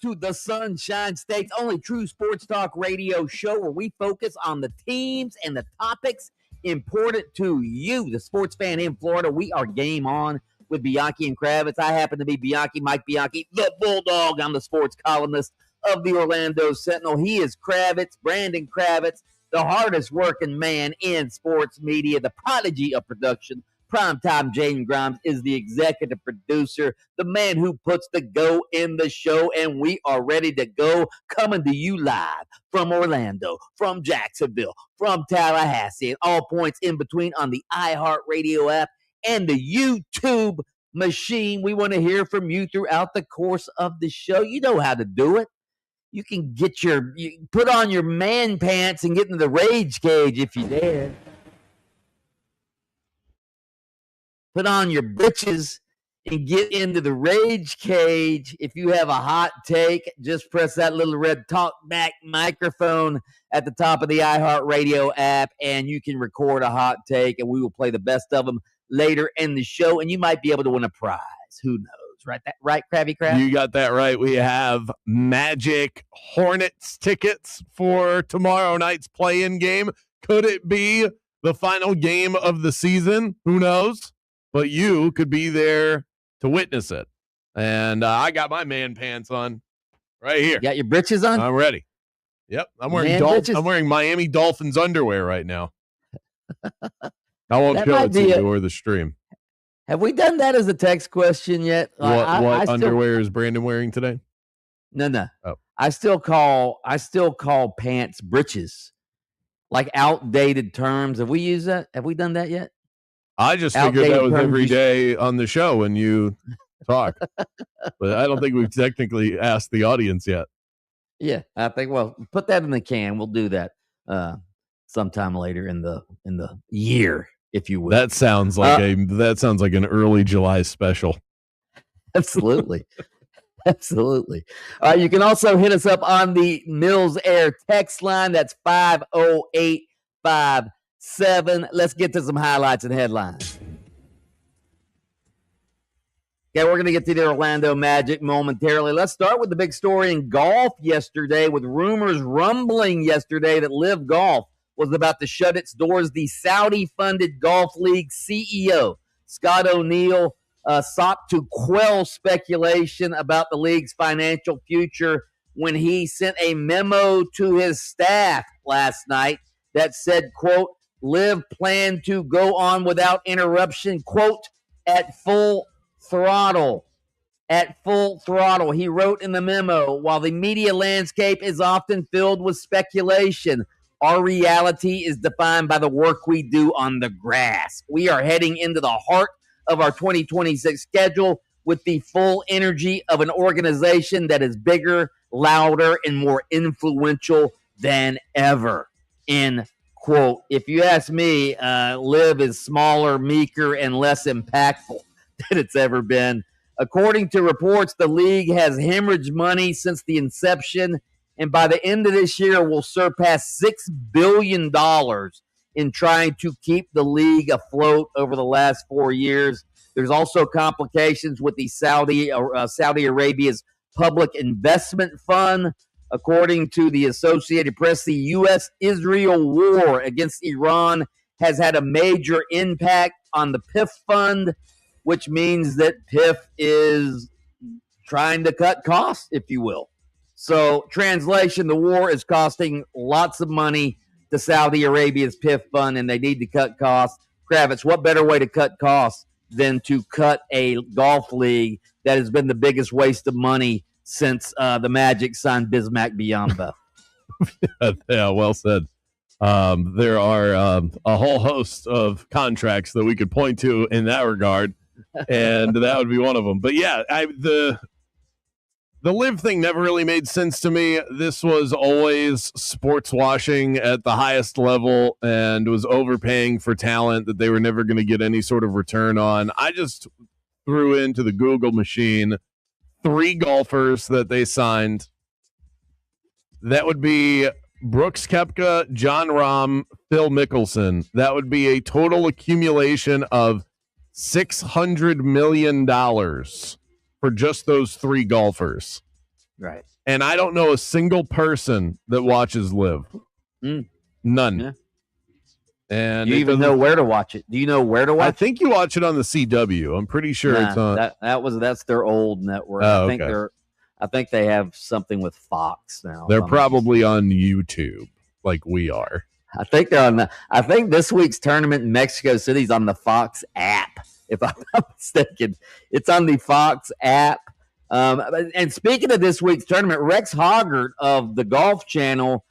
to the Sunshine State's only true sports talk radio show where we focus on the teams and the topics important to you, the sports fan in Florida. We are Game On with Bianchi and Kravitz. I happen to be Bianchi, Mike Bianchi, the Bulldog. I'm the sports columnist of the Orlando Sentinel. He is Kravitz, Brandon Kravitz, the hardest working man in sports media, the prodigy of production. Primetime Jaden Grimes is the executive producer, the man who puts the go in the show, and we are ready to go, coming to you live from Orlando, from Jacksonville, from Tallahassee, and all points in between on the iHeart Radio app and the YouTube machine. We want to hear from you throughout the course of the show. You know how to do it. You can put on your man pants and get into the rage cage if you dare. Put on your britches and get into the rage cage. If you have a hot take, just press that little red talk back microphone at the top of the iHeart Radio app, and you can record a hot take, and we will play the best of them later in the show, and you might be able to win a prize. Who knows? Right, Krabby Crab? You got that right. We have Magic Hornets tickets for tomorrow night's play-in game. Could it be the final game of the season? Who knows? But you could be there to witness it. And I got my man pants on right here. You got your britches on? I'm ready. Yep. I'm wearing Miami Dolphins underwear right now. I won't show it to you or the stream. Have we done that as a text question yet? What underwear is Brandon wearing today? No. Oh. I still call pants britches. Like outdated terms. Have we used that? Have we done that yet? I just figured that was every day on the show when you talk. But I don't think we've technically asked the audience yet. Yeah, I think, well, put that in the can. We'll do that sometime later in the year, if you will. That sounds like an early July special. Absolutely. Absolutely. You can also hit us up on the Mills Air text line. That's 50857. Let's get to some highlights and headlines. Okay, we're going to get to the Orlando Magic momentarily. Let's start with the big story in golf yesterday, with rumors rumbling yesterday that Live Golf was about to shut its doors. The Saudi-funded Golf League CEO, Scott O'Neill, sought to quell speculation about the league's financial future when he sent a memo to his staff last night that said, quote, Live plan to go on without interruption, quote, at full throttle. At full throttle. He wrote in the memo, while the media landscape is often filled with speculation, our reality is defined by the work we do on the grass. We are heading into the heart of our 2026 schedule with the full energy of an organization that is bigger, louder, and more influential than ever. In quote, if you ask me, Live is smaller, meeker, and less impactful than it's ever been. According to reports, the league has hemorrhaged money since the inception, and by the end of this year will surpass $6 billion in trying to keep the league afloat over the last 4 years. There's also complications with the Saudi Arabia's Public Investment Fund. According to the Associated Press, the U.S.-Israel war against Iran has had a major impact on the PIF fund, which means that PIF is trying to cut costs, if you will. So, translation, the war is costing lots of money to Saudi Arabia's PIF fund, and they need to cut costs. Kravitz, what better way to cut costs than to cut a golf league that has been the biggest waste of money since the Magic signed Bismack Biyombo? Yeah, well said. There are a whole host of contracts that we could point to in that regard, and that would be one of them. But yeah, the Live thing never really made sense to me. This was always sports washing at the highest level and was overpaying for talent that they were never going to get any sort of return on. I just threw into the Google machine 3 golfers that they signed. That would be Brooks Koepka, John Rahm, Phil Mickelson. That would be a total accumulation of $600 million for just those 3 golfers. Right. And I don't know a single person that watches Live. None. Yeah. And do you even know where to watch it? Do you know where to watch it? I think you watch it on the CW. I'm pretty sure it's on. That's their old network. Oh, I think they have something with Fox now. They're probably on YouTube, like we are. I think they're on I think this week's tournament in Mexico City is on the Fox app, if I'm not mistaken. It's on the Fox app. And speaking of this week's tournament, Rex Hoggart of the Golf Channel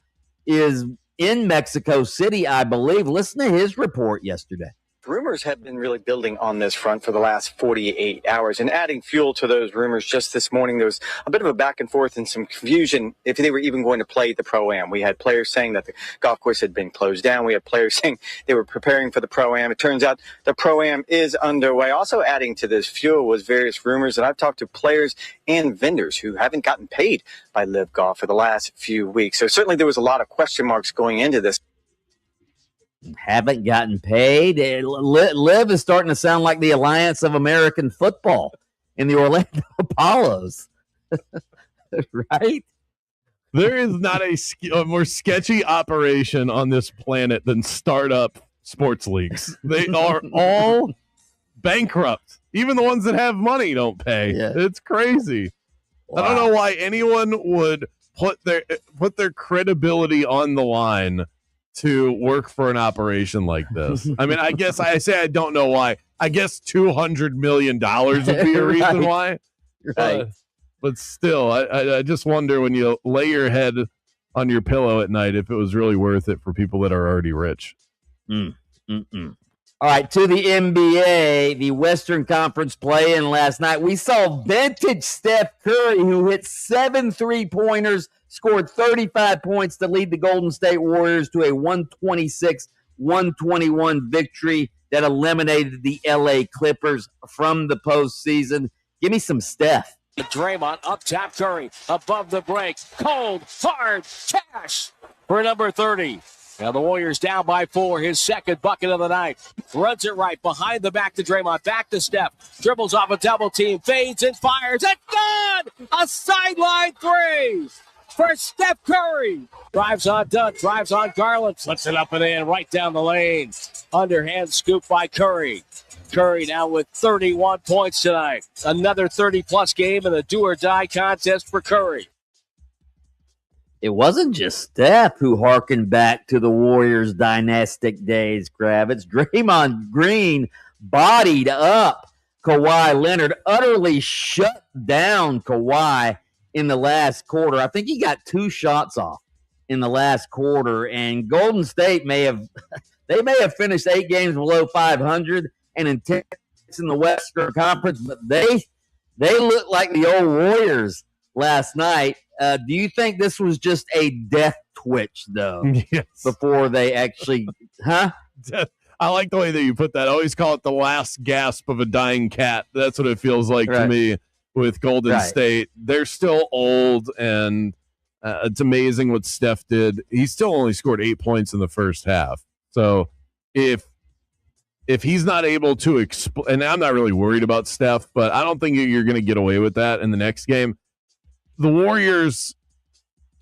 is in Mexico City, I believe. Listen to his report yesterday. Rumors have been really building on this front for the last 48 hours, and adding fuel to those rumors just this morning, there was a bit of a back and forth and some confusion if they were even going to play the Pro-Am. We had players saying that the golf course had been closed down. We had players saying they were preparing for the Pro-Am. It turns out the Pro-Am is underway. Also adding to this fuel was various rumors, and I've talked to players and vendors who haven't gotten paid by Live Golf for the last few weeks. So certainly there was a lot of question marks going into this. Haven't gotten paid. Live is starting to sound like the Alliance of American Football in the Orlando Apollos. Right? There is not a more sketchy operation on this planet than startup sports leagues. They are all bankrupt. Even the ones that have money don't pay. Yeah. It's crazy. Wow. I don't know why anyone would put their credibility on the line to work for an operation like this. I mean, I guess I say I don't know why. I guess $200 million would be a reason why. Right. But still, I just wonder when you lay your head on your pillow at night if it was really worth it for people that are already rich. All right, to the NBA, the Western Conference play-in last night. We saw vintage Steph Curry, who hit 7 3-pointers, scored 35 points to lead the Golden State Warriors to a 126-121 victory that eliminated the LA Clippers from the postseason. Give me some Steph. Draymond up top, Curry above the break. Cold, hard, cash for number 30. Now the Warriors down by 4, his second bucket of the night. Runs it right behind the back to Draymond, back to Steph. Dribbles off a double team, fades and fires. It's good! A sideline 3 for Steph Curry. Drives on Dunn, drives on Garland. Flips it up and in, right down the lane. Underhand scoop by Curry. Curry now with 31 points tonight. Another 30-plus game in the do-or-die contest for Curry. It wasn't just Steph who harkened back to the Warriors' dynastic days, Kravitz. Draymond Green bodied up Kawhi Leonard, utterly shut down Kawhi in the last quarter. I think he got 2 shots off in the last quarter, and Golden State may have finished 8 games below 500 and in 10 in the Western Conference, but they look like the old Warriors last night. Do you think this was just a death twitch, though? Yes. Before they actually, huh? I like the way that you put that. I always call it the last gasp of a dying cat. That's what it feels like to me with Golden State. They're still old, and it's amazing what Steph did. He still only scored 8 points in the first half. So if he's not able to and I'm not really worried about Steph, but I don't think you're going to get away with that in the next game. The Warriors,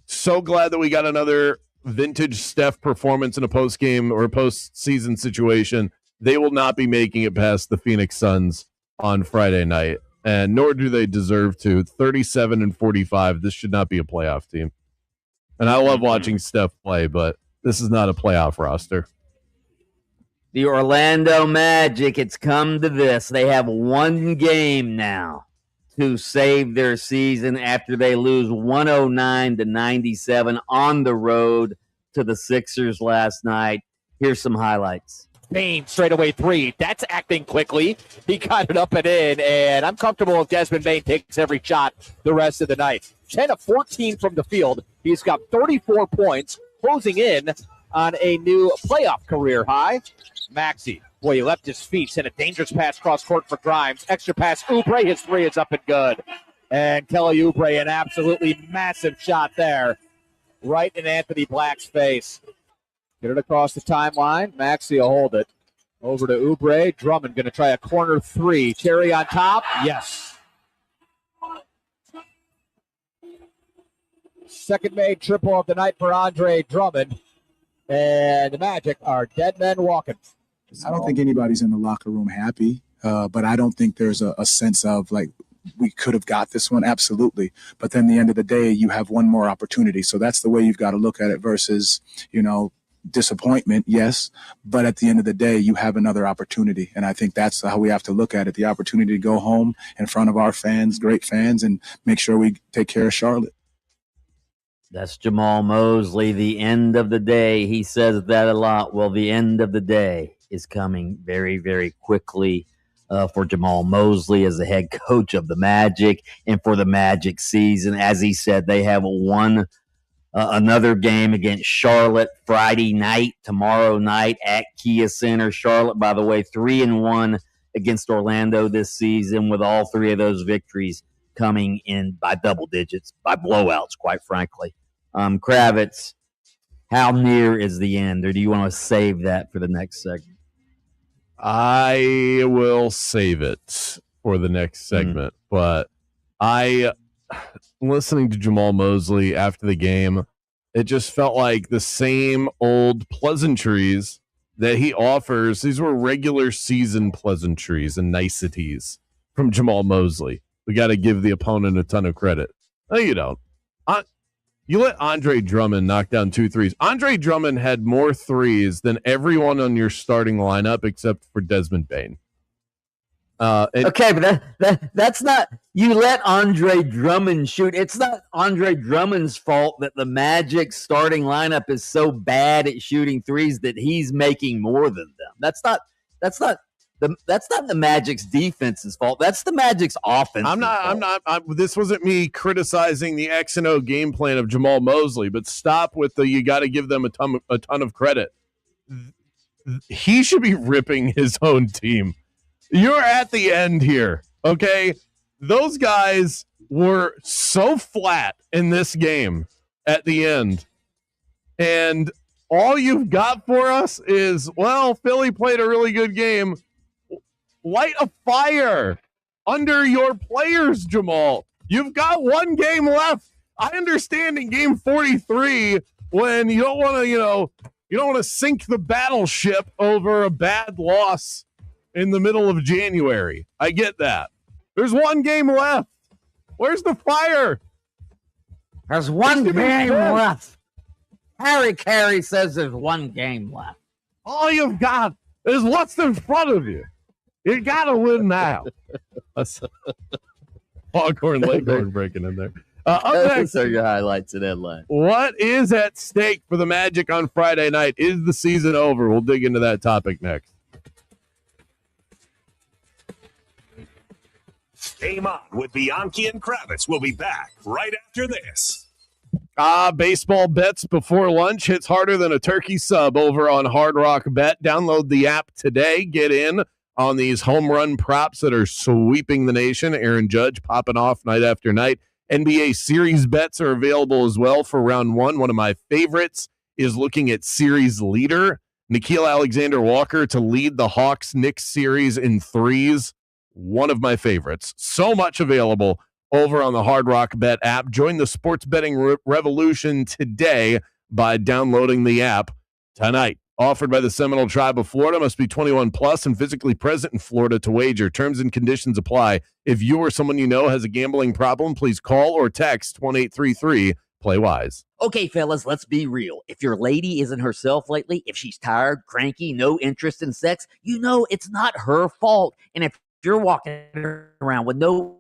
so glad that we got another vintage Steph performance in a postgame or a postseason situation. They will not be making it past the Phoenix Suns on Friday night, and nor do they deserve to. 37-45. This should not be a playoff team. And I love watching Steph play, but this is not a playoff roster. The Orlando Magic, it's come to this. They have 1 game now to save their season after they lose 109-97 on the road to the Sixers last night. Here's some highlights. Bain, straightaway 3. That's acting quickly. He got it up and in, and I'm comfortable if Desmond Bain takes every shot the rest of the night. 10 of 14 from the field. He's got 34 points, closing in on a new playoff career high. Maxey. Boy, he left his feet, sent a dangerous pass cross court for Grimes. Extra pass, Oubre, his 3 is up and good. And Kelly Oubre, an absolutely massive shot there, right in Anthony Black's face. Get it across the timeline. Maxey will hold it. Over to Oubre. Drummond going to try a corner 3. Cherry on top. Yes. Second made triple of the night for Andre Drummond. And the Magic are dead men walking. I don't think anybody's in the locker room happy, but I don't think there's a sense of like we could have got this one. Absolutely. But then at the end of the day, you have one more opportunity. So that's the way you've got to look at it versus, disappointment. Yes. But at the end of the day, you have another opportunity. And I think that's how we have to look at it. The opportunity to go home in front of our fans, great fans, and make sure we take care of Charlotte. That's Jamal Mosley. The end of the day. He says that a lot. Well, the end of the day is coming very, very quickly for Jamal Mosley as the head coach of the Magic and for the Magic season. As he said, they have another game against Charlotte Friday night, tomorrow night at Kia Center. Charlotte, by the way, 3-1 against Orlando this season, with all three of those victories coming in by double digits, by blowouts, quite frankly. Kravitz, how near is the end, or do you want to save that for the next segment? I will save it for the next segment, but listening to Jamal Mosley after the game, it just felt like the same old pleasantries that he offers. These were regular season pleasantries and niceties from Jamal Mosley. We got to give the opponent a ton of credit. No, you don't. You let Andre Drummond knock down 2 threes. Andre Drummond had more threes than everyone on your starting lineup except for Desmond Bane. Okay, but that's not – you let Andre Drummond shoot. It's not Andre Drummond's fault that the Magic starting lineup is so bad at shooting threes that he's making more than them. That's not the Magic's defense's fault. That's the Magic's offense. This wasn't me criticizing the X and O game plan of Jamal Mosley, but stop with you got to give them a ton of credit. He should be ripping his own team. You're at the end here, okay? Those guys were so flat in this game at the end. And all you've got for us is, well, Philly played a really good game. Light a fire under your players, Jamal. You've got one game left. I understand in game 43 when you don't want to, you don't want to sink the battleship over a bad loss in the middle of January. I get that. There's one game left. Where's the fire? There's one game left. Harry Carey says there's one game left. All you've got is what's in front of you. You got to win now. Foghorn Leghorn breaking in there. Those are your highlights and headlines. What is at stake for the Magic on Friday night? Is the season over? We'll dig into that topic next. Game on with Bianchi and Kravitz. We'll be back right after this. Baseball bets before lunch hits harder than a turkey sub over on Hard Rock Bet. Download the app today. Get in on these home run props that are sweeping the nation. Aaron Judge popping off night after night. NBA series bets are available as well for round one. One of my favorites is looking at series leader. Nickeil Alexander-Walker to lead the Hawks-Knicks series in threes. One of my favorites. So much available over on the Hard Rock Bet app. Join the sports betting revolution today by downloading the app tonight. Offered by the Seminole Tribe of Florida. Must be 21 plus and physically present in Florida to wager. Terms and conditions apply. If you or someone you know has a gambling problem, please call or text 1-833-PLAY-WISE. Okay, fellas, let's be real. If your lady isn't herself lately, if she's tired, cranky, no interest in sex, you know it's not her fault. And if you're walking around with no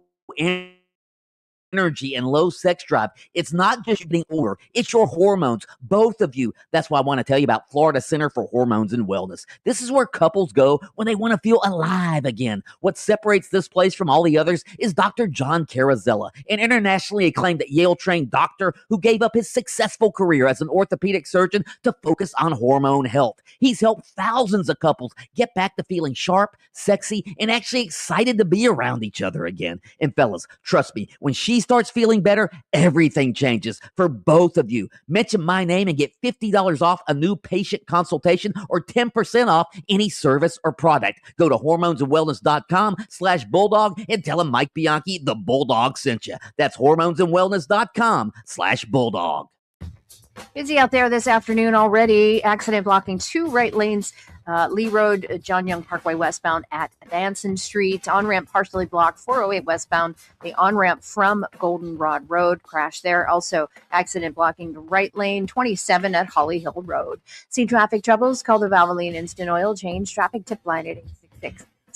energy and low sex drive, it's not just getting older, it's your hormones, both of you. That's why I want to tell you about Florida Center for Hormones and Wellness. This is where couples go when they want to feel alive again. What separates this place from all the others is Dr. John Carrazella, an internationally acclaimed Yale-trained doctor who gave up his successful career as an orthopedic surgeon to focus on hormone health. He's helped thousands of couples get back to feeling sharp, sexy, and actually excited to be around each other again. And fellas, trust me, when she she starts feeling better, everything changes for both of you. Mention my name and get $50 off a new patient consultation or 10% off any service or product. Go to hormonesandwellness.com/bulldog and tell them Mike Bianchi, the Bulldog, sent you. That's hormonesandwellness.com/bulldog. Busy out there this afternoon already. Accident blocking 2 right lanes. Lee Road, John Young Parkway westbound at Danson Street. On-ramp partially blocked, 408 westbound. The on-ramp from Goldenrod Road. Crash there. Also, accident blocking the right lane, 27 at Holly Hill Road. See traffic troubles? Call the Valvoline Instant Oil Change Traffic Tip Line at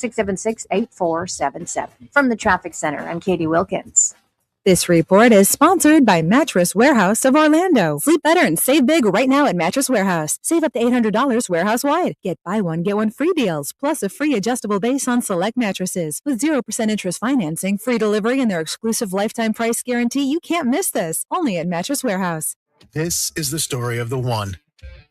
866-676-8477. From the Traffic Center, I'm Katie Wilkins. This report is sponsored by Mattress Warehouse of Orlando. Sleep better and save big right now at Mattress Warehouse. Save up to $800 warehouse-wide. Get buy one, get one free deals, plus a free adjustable base on select mattresses. With 0% interest financing, free delivery, and their exclusive lifetime price guarantee, you can't miss this. Only at Mattress Warehouse. This is the story of the one.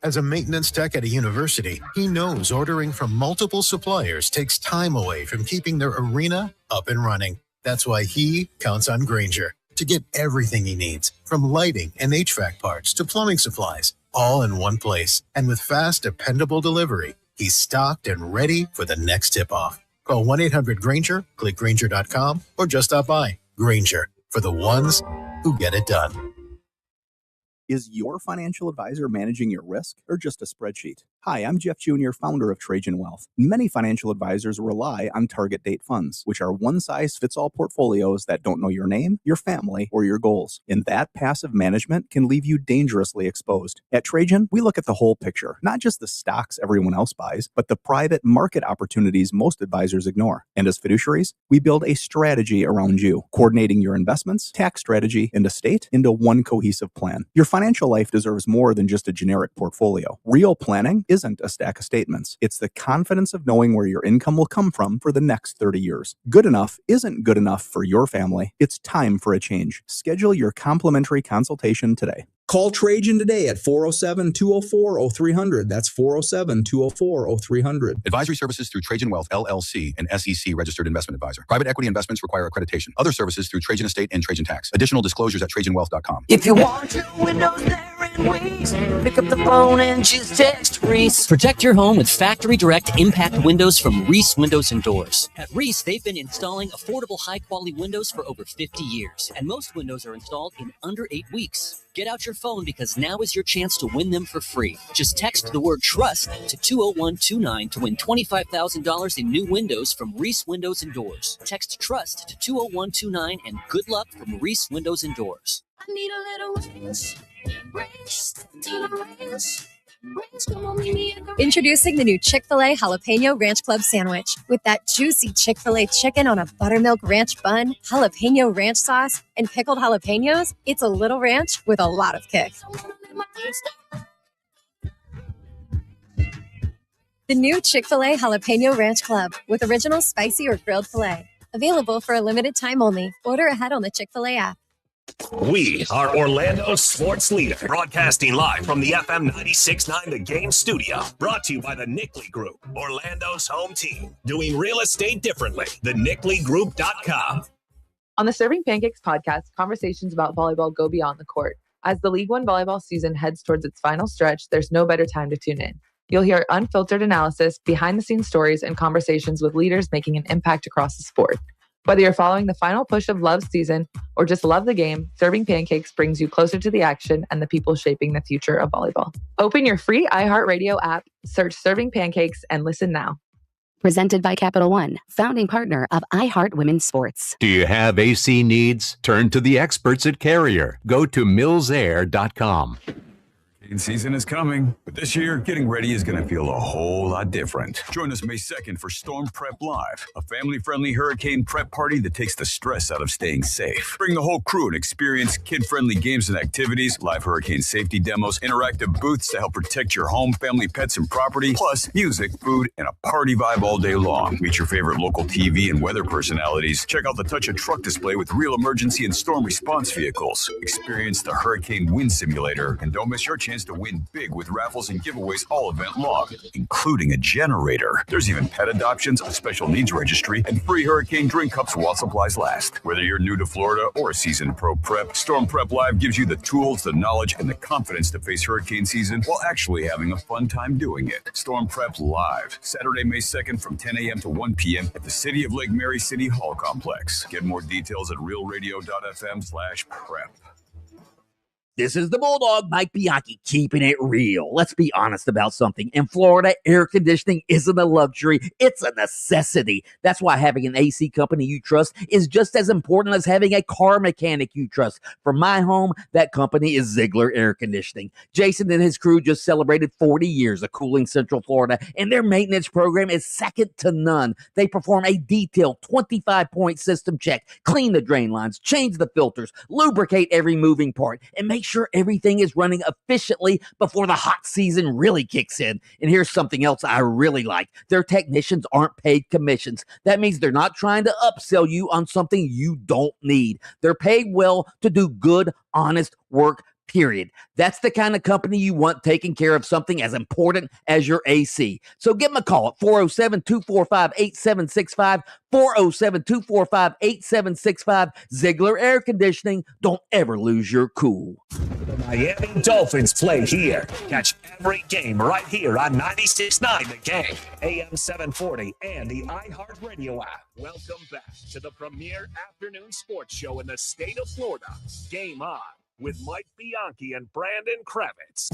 As a maintenance tech at a university, he knows ordering from multiple suppliers takes time away from keeping their arena up and running. That's why he counts on Grainger to get everything he needs, from lighting and HVAC parts to plumbing supplies, all in one place. And with fast, dependable delivery, he's stocked and ready for the next tip-off. Call 1-800-GRAINGER, click Grainger.com, or just stop by. Grainger, for the ones who get it done. Is your financial advisor managing your risk or just a spreadsheet? Hi, I'm Jeff Jr., founder of Trajan Wealth. Many financial advisors rely on target date funds, which are one-size-fits-all portfolios that don't know your name, your family, or your goals. And that passive management can leave you dangerously exposed. At Trajan, we look at the whole picture, not just the stocks everyone else buys, but the private market opportunities most advisors ignore. And as fiduciaries, we build a strategy around you, coordinating your investments, tax strategy, and estate into one cohesive plan. Your financial life deserves more than just a generic portfolio. Real planning isn't a stack of statements. It's the confidence of knowing where your income will come from for the next 30 years. Good enough isn't good enough for your family. It's time for a change. Schedule your complimentary consultation today. Call Trajan today at 407-204-0300. That's 407-204-0300. Advisory services through Trajan Wealth, LLC, an SEC registered investment advisor. Private equity investments require accreditation. Other services through Trajan Estate and Trajan Tax. Additional disclosures at TrajanWealth.com. If you want your windows there in weeks, pick up the phone and just text Reese. Protect your home with factory direct impact windows from Reese Windows and Doors. At Reese, they've been installing affordable, high-quality windows for over 50 years, and most windows are installed in under 8 weeks. Get out your phone because now is your chance to win them for free. Just text the word TRUST to 20129 to win $25,000 in new windows from Reese Windows and Doors. Text TRUST to 20129 and good luck from Reese Windows and Doors. I need a little ranch. Introducing the new Chick-fil-A Jalapeno Ranch Club Sandwich. With that juicy Chick-fil-A chicken on a buttermilk ranch bun, jalapeno ranch sauce, and pickled jalapenos, it's a little ranch with a lot of kick. The new Chick-fil-A Jalapeno Ranch Club with original spicy or grilled filet. Available for a limited time only. Order ahead on the Chick-fil-A app. We are Orlando's sports leader, broadcasting live from the FM 96.9 The Game studio. Brought to you by the Nickley Group, Orlando's home team. Doing real estate differently. TheNickleyGroup.com. On the Serving Pancakes podcast, conversations about volleyball go beyond the court. As the League One volleyball season heads towards its final stretch, there's no better time to tune in. You'll hear unfiltered analysis, behind-the-scenes stories, and conversations with leaders making an impact across the sport. Whether you're following the final push of Love's season or just love the game, Serving Pancakes brings you closer to the action and the people shaping the future of volleyball. Open your free iHeart Radio app, search Serving Pancakes, and listen now. Presented by Capital One, founding partner of iHeart Women's Sports. Do you have AC needs? Turn to the experts at Carrier. Go to millsair.com. Season is coming, but this year, getting ready is going to feel a whole lot different. Join us May 2nd for Storm Prep Live, a family-friendly hurricane prep party that takes the stress out of staying safe. Bring the whole crew and experience kid-friendly games and activities, live hurricane safety demos, interactive booths to help protect your home, family, pets, and property, plus music, food, and a party vibe all day long. Meet your favorite local TV and weather personalities. Check out the Touch a Truck display with real emergency and storm response vehicles. Experience the Hurricane Wind Simulator, and don't miss your chance chance to win big with raffles and giveaways all event long, including a generator. There's even pet adoptions, a special needs registry, and free hurricane drink cups while supplies last. Whether you're new to Florida or a seasoned pro prep, Storm Prep Live gives you the tools, the knowledge, and the confidence to face hurricane season while actually having a fun time doing it. Storm Prep Live, Saturday, May 2nd from 10 a.m. to 1 p.m. at the City of Lake Mary City Hall Complex. Get more details at realradio.fm/prep. This is the Bulldog, Mike Bianchi, keeping it real. Let's be honest about something. In Florida, air conditioning isn't a luxury, it's a necessity. That's why having an AC company you trust is just as important as having a car mechanic you trust. For my home, that company is Ziegler Air Conditioning. Jason and his crew just celebrated 40 years of cooling Central Florida, and their maintenance program is second to none. They perform a detailed 25-point system check, clean the drain lines, change the filters, lubricate every moving part, and make sure everything is running efficiently before the hot season really kicks in. And here's something else I really like. Their technicians aren't paid commissions. That means they're not trying to upsell you on something you don't need. They're paid well to do good, honest work, period. That's the kind of company you want taking care of something as important as your AC. So give them a call at 407-245-8765, 407-245-8765. Ziegler Air Conditioning. Don't ever lose your cool. The Miami Dolphins play here. Catch every game right here on 96.9 The Game, AM 740, and the iHeart Radio app. Welcome back to the premier afternoon sports show in the state of Florida. Game On with Mike Bianchi and Brandon Kravitz.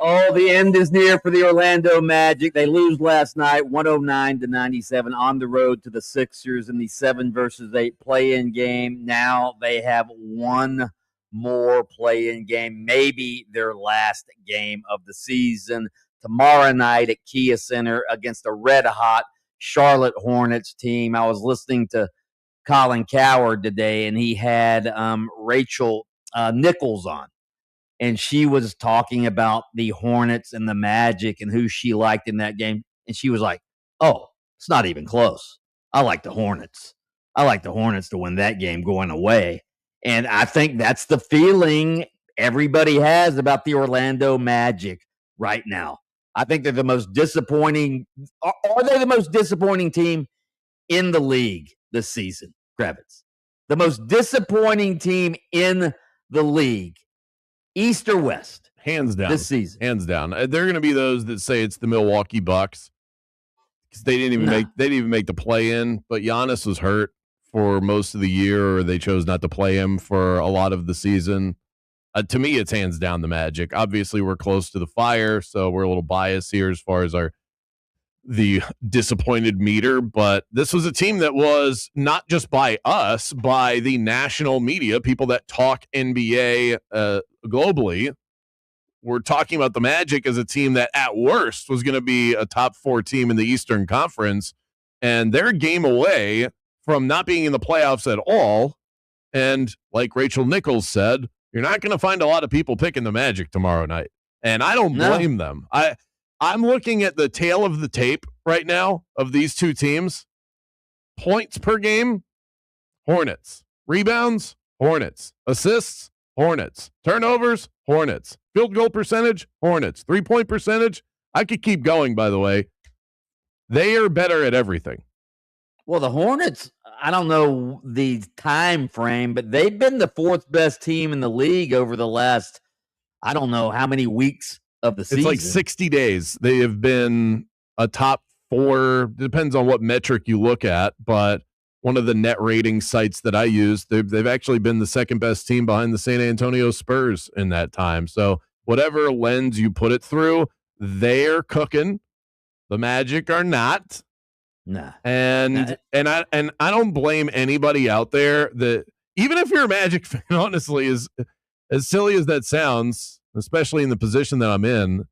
Oh, the end is near for the Orlando Magic. They lose last night, 109-97, on the road to the Sixers in the 7-versus-8 play-in game. Now they have one more play-in game, maybe their last game of the season, tomorrow night at Kia Center against a red-hot Charlotte Hornets team. I was listening to Colin Cowherd today, and he had Rachel Nichols on, and she was talking about the Hornets and the Magic and who she liked in that game, and she was like, oh, it's not even close. I like the Hornets. I like the Hornets to win that game going away. And I think that's the feeling everybody has about the Orlando Magic right now. I think they're the most disappointing. Are they the most disappointing team in the league this season, Kravitz? The most disappointing team in the league, East or West? Hands down. This season. Hands down. There are going to be those that say it's the Milwaukee Bucks because they didn't even make the play-in, but Giannis was hurt for most of the year, or they chose not to play him for a lot of the season. To me, it's hands down the Magic. Obviously, we're close to the Fire, so we're a little biased here as far as the disappointed meter. But this was a team that was not just by us, by the national media, people that talk NBA globally. We're talking about the Magic as a team that at worst was going to be a top 4 team in the Eastern Conference, and they're a game away from not being in the playoffs at all. And like Rachel Nichols said, you're not going to find a lot of people picking the Magic tomorrow night. And I don't blame them. I'm looking at the tail of the tape right now of these two teams. Points per game, Hornets. Rebounds, Hornets. Assists, Hornets. Turnovers, Hornets. Field goal percentage, Hornets. 3-point percentage, I could keep going, by the way. They are better at everything. Well, the Hornets, I don't know the time frame, but they've been the 4th best team in the league over the last, I don't know how many weeks of the season. It's like 60 days. They have been a top 4, depends on what metric you look at, but one of the net rating sites that I use, they've actually been the 2nd best team behind the San Antonio Spurs in that time. So whatever lens you put it through, they're cooking. The Magic are not. Nah. And I don't blame anybody out there that, even if you're a Magic fan, honestly, as silly as that sounds, especially in the position that I'm in,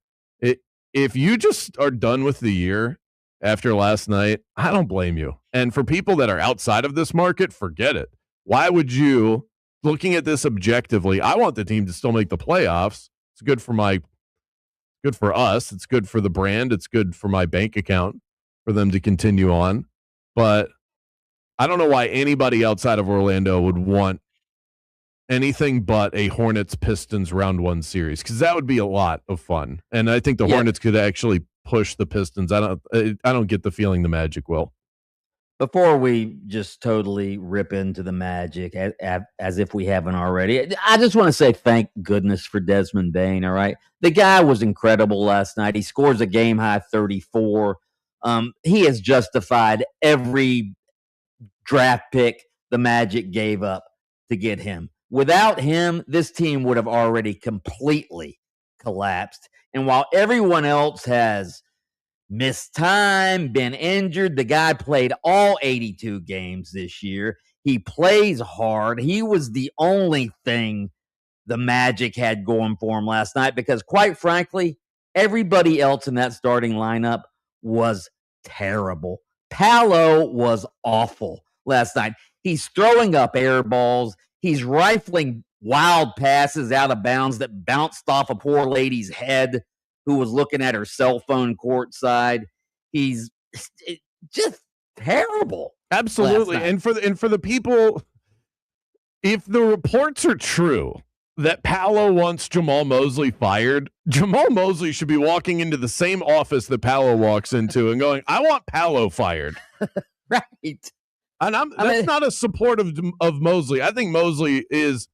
if you just are done with the year after last night, I don't blame you. And for people that are outside of this market, forget it. Why would you, looking at this objectively, I want the team to still make the playoffs. It's good for my Good for us. It's good for the brand. It's good for my bank account for them to continue on. But I don't know why anybody outside of Orlando would want anything but a Hornets-Pistons round one series, because that would be a lot of fun. And I think the Hornets could actually push the Pistons. I don't get the feeling the Magic will. Before we just totally rip into the Magic as if we haven't already, I just want to say thank goodness for Desmond Bane, all right? The guy was incredible last night. He scores a game-high 34. He has justified every draft pick the Magic gave up to get him. Without him, this team would have already completely collapsed. And while everyone else has missed time, been injured, the guy played all 82 games this year. He plays hard. He was the only thing the Magic had going for him last night because, quite frankly, everybody else in that starting lineup was terrible. Paolo was awful last night. He's throwing up air balls. He's rifling wild passes out of bounds that bounced off a poor lady's head who was looking at her cell phone courtside. He's just terrible. Absolutely. And for the people, if the reports are true that Paolo wants Jamal Mosley fired, Jamal Mosley should be walking into the same office that Paolo walks into and going, I want Paolo fired. Right. And that's not a support of Mosley. I think Mosley is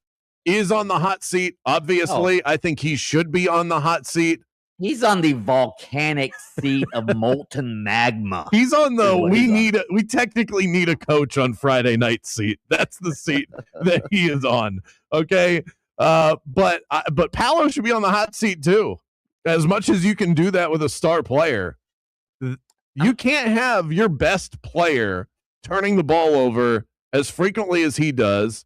on the hot seat. Obviously, I think he should be on the hot seat. He's on the volcanic seat of molten magma. He's on the we technically need a coach on Friday night seat. That's the seat that he is on. Okay. But Paolo should be on the hot seat too. As much as you can do that with a star player, you can't have your best player turning the ball over as frequently as he does,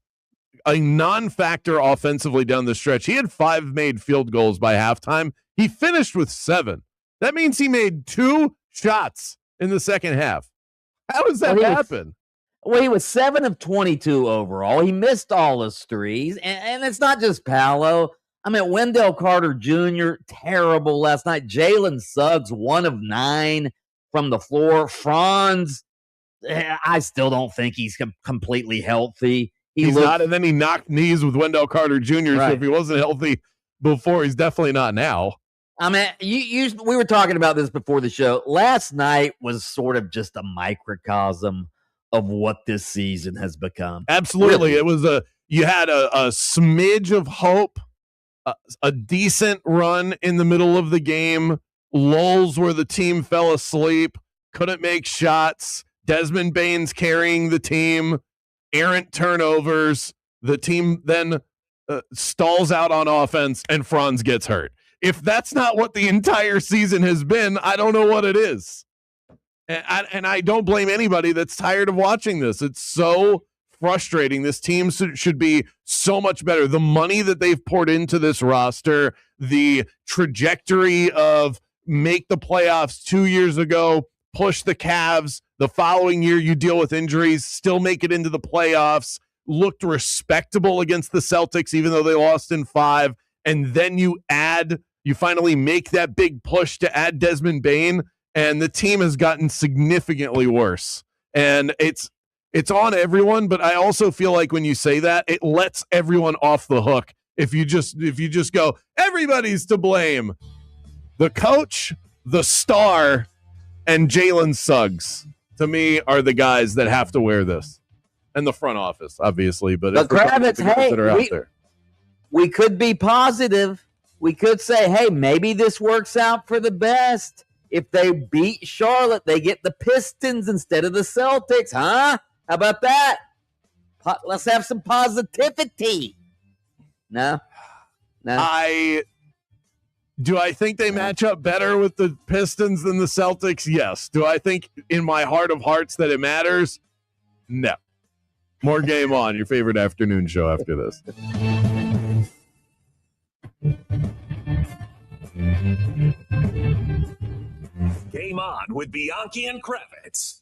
a non-factor offensively down the stretch. He had 5 made field goals by halftime. He finished with 7. That means he made 2 shots in the second half. How does that happen? He was 7 of 22 overall. He missed all his threes. And it's not just Paolo. I mean, Wendell Carter Jr., terrible last night. Jalen Suggs, 1 of 9 from the floor. Franz, I still don't think he's completely healthy. He's not, and then he knocked knees with Wendell Carter Jr., right. So if he wasn't healthy before, he's definitely not now. I mean, we were talking about this before the show. Last night was sort of just a microcosm of what this season has become. Absolutely. Really. It was you had a smidge of hope, a decent run in the middle of the game, lulls where the team fell asleep, couldn't make shots. Desmond Bane's carrying the team, errant turnovers. The team then stalls out on offense, and Franz gets hurt. If that's not what the entire season has been, I don't know what it is. And I don't blame anybody that's tired of watching this. It's so frustrating. This team should be so much better. The money that they've poured into this roster, the trajectory of make the playoffs 2 years ago, push the Cavs. The following year, you deal with injuries, still make it into the playoffs, looked respectable against the Celtics, even though they lost in 5. And then you finally make that big push to add Desmond Bane, and the team has gotten significantly worse. And it's on everyone, but I also feel like when you say that, it lets everyone off the hook. If you just go, everybody's to blame. The coach, the star, and Jalen Suggs, to me, are the guys that have to wear this. And the front office, obviously. But Kravitz, we could be positive. We could say, hey, maybe this works out for the best. If they beat Charlotte, they get the Pistons instead of the Celtics, huh? How about that? Let's have some positivity. No? Do I think they match up better with the Pistons than the Celtics? Yes. Do I think in my heart of hearts that it matters? No. More Game On, your favorite afternoon show after this. Game On with Bianchi and Kravitz.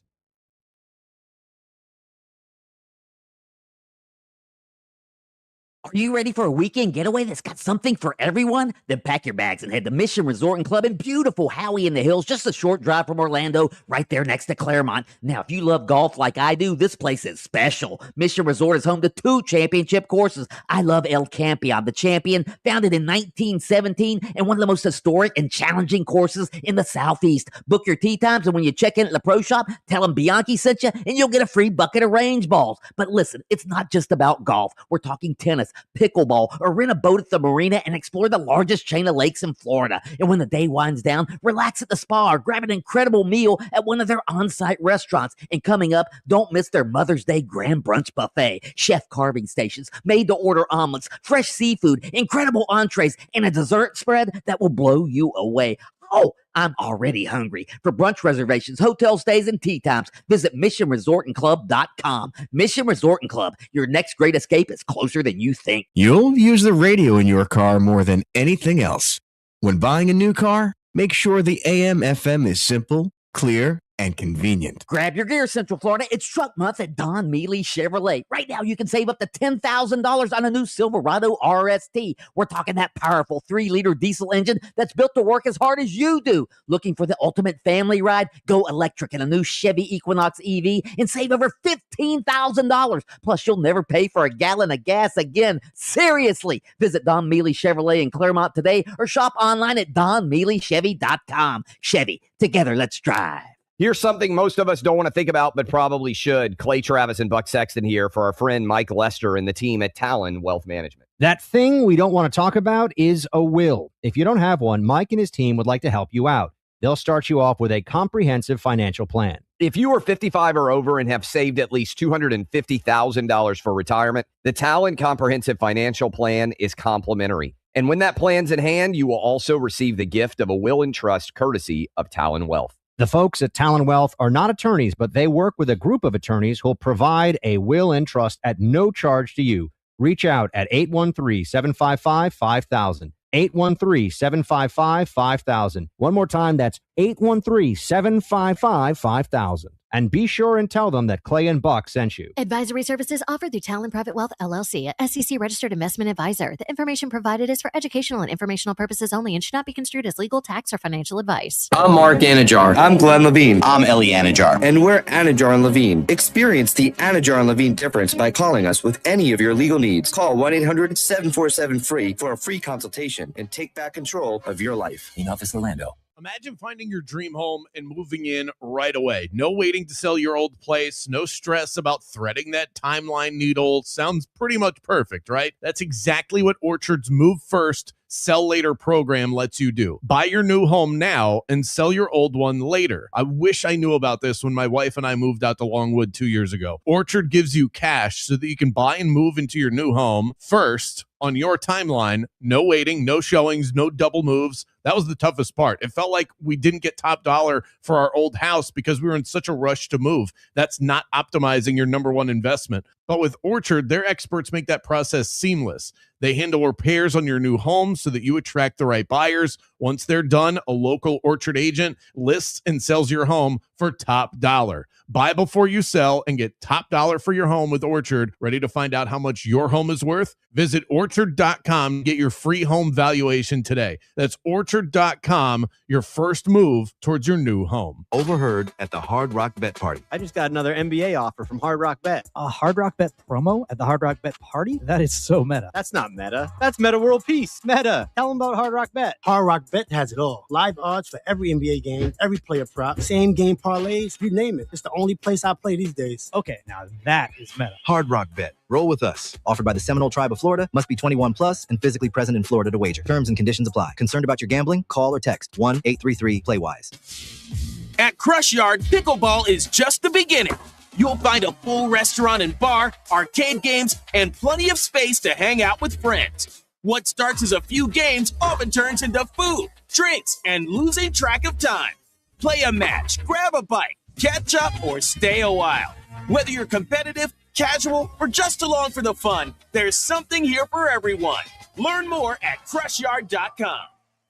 Are you ready for a weekend getaway that's got something for everyone? Then pack your bags and head to Mission Resort and Club in beautiful Howey in the Hills, just a short drive from Orlando, right there next to Claremont. Now, if you love golf like I do, this place is special. Mission Resort is home to 2 championship courses. I love El Campeon, the Champion, founded in 1917 and one of the most historic and challenging courses in the Southeast. Book your tee times, and when you check in at the pro shop, tell them Bianchi sent you, and you'll get a free bucket of range balls. But listen, it's not just about golf. We're talking tennis, pickleball, or rent a boat at the marina and explore the largest chain of lakes in Florida. And when the day winds down, relax at the spa or grab an incredible meal at one of their on-site restaurants. And coming up, don't miss their Mother's Day Grand Brunch Buffet. Chef carving stations, made-to-order omelets, fresh seafood, incredible entrees, and a dessert spread that will blow you away. Oh, I'm already hungry. For brunch reservations, hotel stays, and tea times, visit missionresortandclub.com. Mission Resort and Club, your next great escape is closer than you think. You'll use the radio in your car more than anything else. When buying a new car, make sure the AM/FM is simple, clear, and convenient. Grab your gear, Central Florida. It's truck month at Don Mealy Chevrolet. Right now, you can save up to $10,000 on a new Silverado RST. We're talking that powerful 3-liter diesel engine that's built to work as hard as you do. Looking for the ultimate family ride? Go electric in a new Chevy Equinox EV and save over $15,000. Plus, you'll never pay for a gallon of gas again. Seriously. Visit Don Mealy Chevrolet in Claremont today or shop online at donmealychevy.com. Chevy, together, let's drive. Here's something most of us don't want to think about, but probably should. Clay Travis and Buck Sexton here for our friend Mike Lester and the team at Talon Wealth Management. That thing we don't want to talk about is a will. If you don't have one, Mike and his team would like to help you out. They'll start you off with a comprehensive financial plan. If you are 55 or over and have saved at least $250,000 for retirement, the Talon Comprehensive Financial Plan is complimentary. And when that plan's in hand, you will also receive the gift of a will and trust courtesy of Talon Wealth. The folks at Talon Wealth are not attorneys, but they work with a group of attorneys who'll provide a will and trust at no charge to you. Reach out at 813-755-5000. 813-755-5000. One more time, that's 813-755-5000. And be sure and tell them that Clay and Buck sent you. Advisory services offered through Talon Private Wealth, LLC, a SEC-registered investment advisor. The information provided is for educational and informational purposes only and should not be construed as legal, tax, or financial advice. I'm Mark Anajar. I'm Glenn Levine. I'm Ellie Anajar. And we're Anajar and Levine. Experience the Anajar and Levine difference by calling us with any of your legal needs. Call 1-800-747-FREE for a free consultation and take back control of your life. In Office Orlando. Imagine finding your dream home and moving in right away. No waiting to sell your old place. No stress about threading that timeline needle. Sounds pretty much perfect, right? That's exactly what Orchard's Move First, Sell Later program lets you do. Buy your new home now and sell your old one later. I wish I knew about this when my wife and I moved out to Longwood 2 years ago. Orchard gives you cash so that you can buy and move into your new home first on your timeline. No waiting, no showings, no double moves. That was the toughest part. It felt like we didn't get top dollar for our old house because we were in such a rush to move. That's not optimizing your number one investment. But with Orchard, their experts make that process seamless. They handle repairs on your new home so that you attract the right buyers. Once they're done, a local Orchard agent lists and sells your home for top dollar. Buy before you sell and get top dollar for your home with Orchard. Ready to find out how much your home is worth? Visit Orchard.com. Get your free home valuation today. That's Orchard.com, your first move towards your new home. Overheard at the Hard Rock Bet Party. I just got another NBA offer from Hard Rock Bet. A Hard Rock Bet promo at the Hard Rock Bet Party? That is so meta. That's not meta. That's Meta World Peace. Meta. Tell them about Hard Rock Bet. Hard Rock Bet has it all. Live odds for every NBA game, every player prop, same game parlays, you name it. It's the only place I play these days. Okay, now that is meta. Hard Rock Bet. Roll with us. Offered by the Seminole Tribe of Florida. Must be 21 plus and physically present in Florida to wager. Terms and conditions apply. Concerned about your gambling? Call or text 1-833-PLAY-WISE. At Crush Yard, pickleball is just the beginning. You'll find a full restaurant and bar, arcade games, and plenty of space to hang out with friends. What starts as a few games often turns into food, drinks, and losing track of time. Play a match, grab a bite, catch up, or stay a while. Whether you're competitive, casual, or just along for the fun, there's something here for everyone. Learn more at crushyard.com.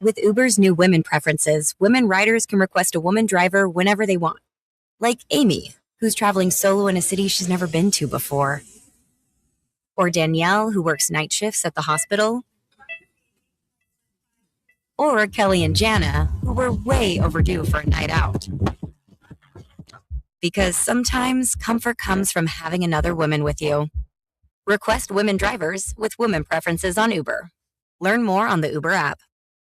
With Uber's new women preferences, women riders can request a woman driver whenever they want. Like Amy, who's traveling solo in a city she's never been to before. Or Danielle, who works night shifts at the hospital? Or Kelly and Jana, who were way overdue for a night out? Because sometimes comfort comes from having another woman with you. Request women drivers with women preferences on Uber. Learn more on the Uber app.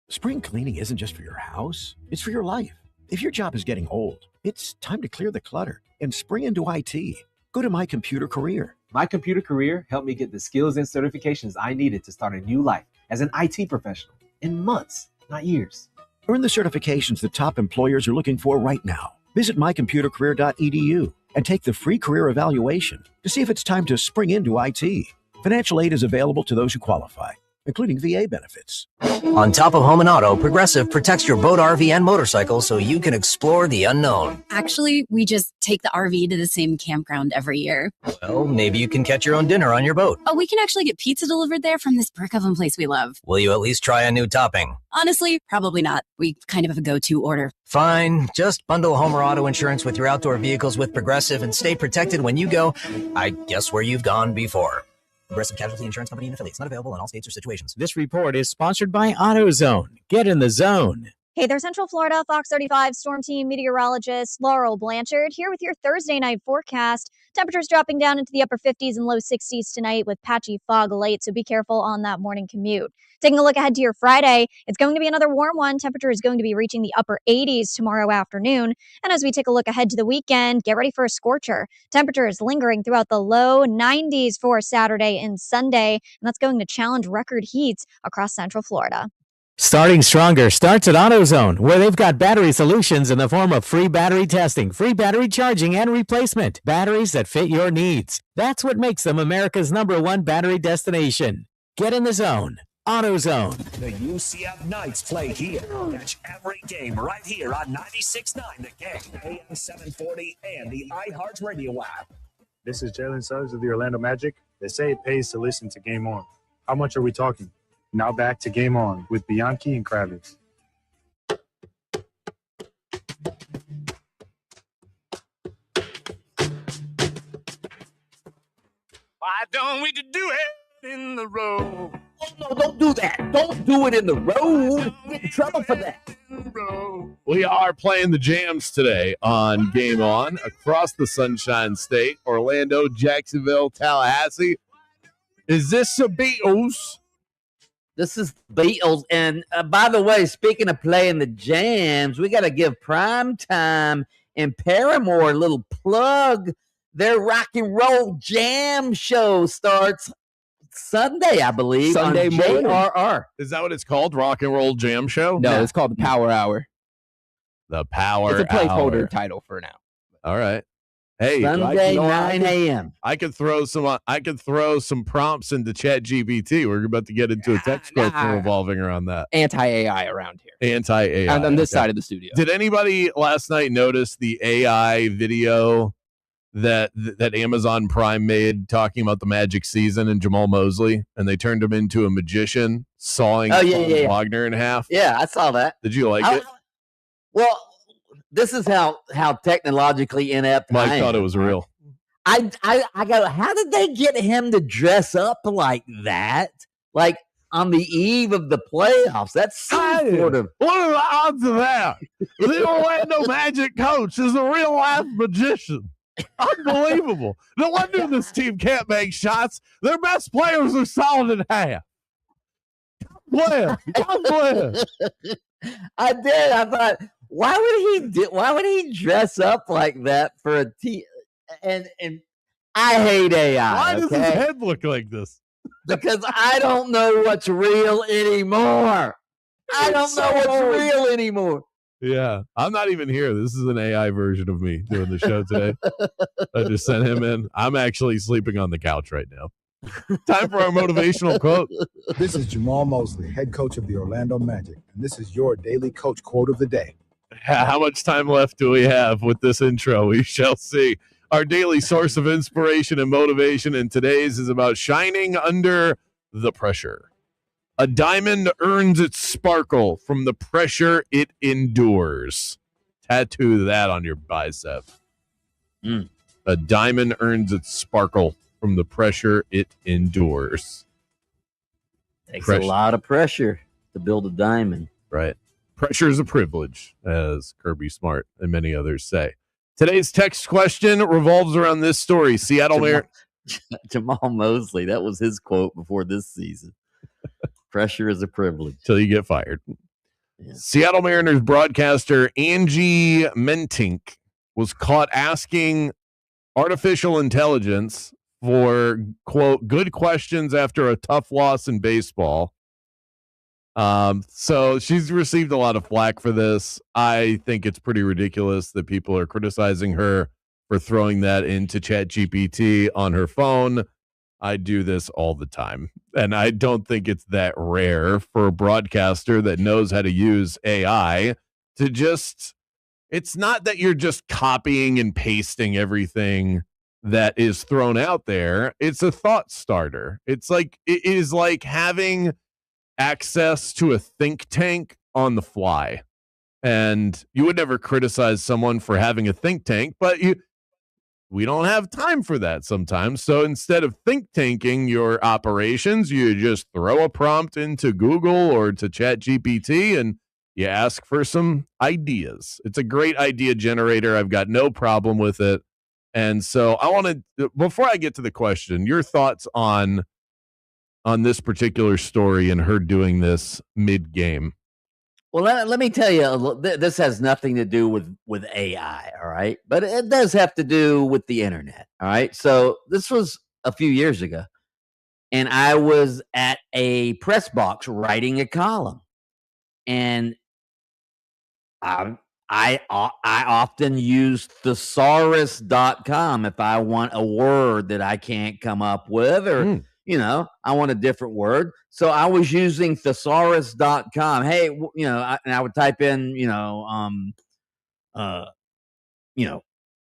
Spring cleaning isn't just for your house, it's for your life. If your job is getting old, it's time to clear the clutter and spring into IT. Go to My Computer Career. My Computer Career helped me get the skills and certifications I needed to start a new life as an IT professional in months, not years. Earn the certifications that top employers are looking for right now. Visit mycomputercareer.edu and take the free career evaluation to see if it's time to spring into IT. Financial aid is available to those who qualify, including VA benefits. On top of home and auto, Progressive protects your boat, RV, and motorcycle so you can explore the unknown. Actually, we just take the RV to the same campground every year. Well, maybe you can catch your own dinner on your boat. Oh, we can actually get pizza delivered there from this brick oven place we love. Will you at least try a new topping? Honestly, probably not. We kind of have a go-to order. Fine. Just bundle home or auto insurance with your outdoor vehicles with Progressive and stay protected when you go, I guess, where you've gone before. Progressive Casualty Insurance Company and affiliates. Not available in all states or situations. This report is sponsored by AutoZone. Get in the zone. Hey there, Central Florida, Fox 35 Storm Team meteorologist Laurel Blanchard here with your Thursday night forecast. Temperatures dropping down into the upper 50s and low 60s tonight with patchy fog late, so be careful on that morning commute. Taking a look ahead to your Friday, it's going to be another warm one. Temperature is going to be reaching the upper 80s tomorrow afternoon. And as we take a look ahead to the weekend, get ready for a scorcher. Temperatures lingering throughout the low 90s for Saturday and Sunday, and that's going to challenge record heats across Central Florida. Starting stronger starts at AutoZone, where they've got battery solutions in the form of free battery testing, free battery charging, and replacement. Batteries that fit your needs. That's what makes them America's #1 battery destination. Get in the zone. AutoZone. The UCF Knights play here. Catch every game right here on 96.9 The Game, AM 740, and the iHeart Radio app. This is Jalen Suggs of the Orlando Magic. They say it pays to listen to Game On. How much are we talking? Now back to Game On with Bianchi and Kravitz. Why don't we do it in the road? Oh, no, don't do that. Don't do it in the road. Get in trouble for that. We are playing the jams today on Game On across the Sunshine State, Orlando, Jacksonville, Tallahassee. Is this a Beatles? This is Beatles. And by the way, speaking of playing the jams, we got to give Primetime and Paramore a little plug. Their rock and roll jam show starts Sunday, I believe. Sunday morning. JRR. Is that what it's called? Rock and Roll Jam Show? No, it's called the Power Hour. The Power It's a placeholder Hour. title for now. All right. Hey, Sunday, 9 a.m. I could throw some prompts into ChatGPT. We're about to get into a text question revolving around that. Anti-AI around here. Anti-AI. On this side of the studio. Did anybody last night notice the AI video that Amazon Prime made talking about the Magic season and Jamal Mosley, and they turned him into a magician, sawing Wagner in half? Yeah, I saw that. Did you like it? Well, this is how technologically inept Mike I am. thought it was real. I go, how did they get him to dress up like that? Like on the eve of the playoffs? That's some sort of. What are the odds of that? The Orlando Magic coach is a real life magician. Unbelievable. No wonder this team can't make shots. Their best players are solid in half. God bless. I did. I thought, why would he dress up like that for a team? And I hate AI. Why does his head look like this? Because I don't know what's real anymore. I don't know what's real anymore. Yeah, I'm not even here. This is an AI version of me doing the show today. I just sent him in. I'm actually sleeping on the couch right now. Time for our motivational quote. This is Jamal Mosley, head coach of the Orlando Magic, and this is your daily coach quote of the day. How much time left do we have with this intro? We shall see. Our daily source of inspiration and motivation, and today's is about shining under the pressure. A diamond earns its sparkle from the pressure it endures. Tattoo that on your bicep. A diamond earns its sparkle from the pressure it endures. Takes a lot of pressure to build a diamond. Right. Pressure is a privilege, as Kirby Smart and many others say. Today's text question revolves around this story. Seattle Jamal Mosley, that was his quote before this season. Pressure is a privilege. Till you get fired. Yeah. Seattle Mariners broadcaster Angie Mentink was caught asking artificial intelligence for, quote, good questions after a tough loss in baseball. So she's received a lot of flack for this. I think it's pretty ridiculous that people are criticizing her for throwing that into ChatGPT on her phone. I do this all the time, and I don't think it's that rare for a broadcaster that knows how to use AI to just, it's not that you're just copying and pasting everything that is thrown out there. It's a thought starter. It is like having access to a think tank on the fly. And you would never criticize someone for having a think tank, but we don't have time for that sometimes. So instead of think tanking your operations, you just throw a prompt into Google or to ChatGPT and you ask for some ideas. It's a great idea generator. I've got no problem with it. And so I want to, before I get to the question, your thoughts on this particular story and her doing this mid-game. Well, let me tell you, this has nothing to do with AI, all right? But it does have to do with the internet, all right? So this was a few years ago, and I was at a press box writing a column, and I often use thesaurus.com if I want a word that I can't come up with, or I want a different word. So I was using thesaurus.com. Hey, and I would type in,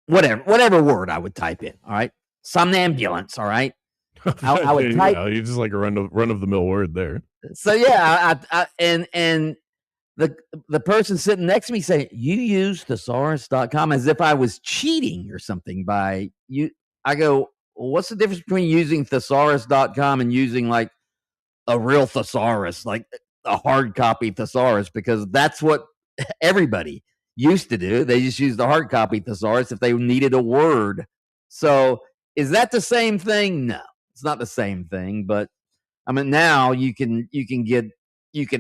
whatever word I would type in. All right. Somnambulance. All right. I would type. You just like a run of the mill word there. So yeah, and the person sitting next to me saying, you use thesaurus.com, as if I was cheating or something by you. I go, well, what's the difference between using thesaurus.com and using like a real thesaurus, like a hard copy thesaurus? Because that's what everybody used to do. They just used the hard copy thesaurus if they needed a word. So is that the same thing? No, it's not the same thing. But I mean, now you can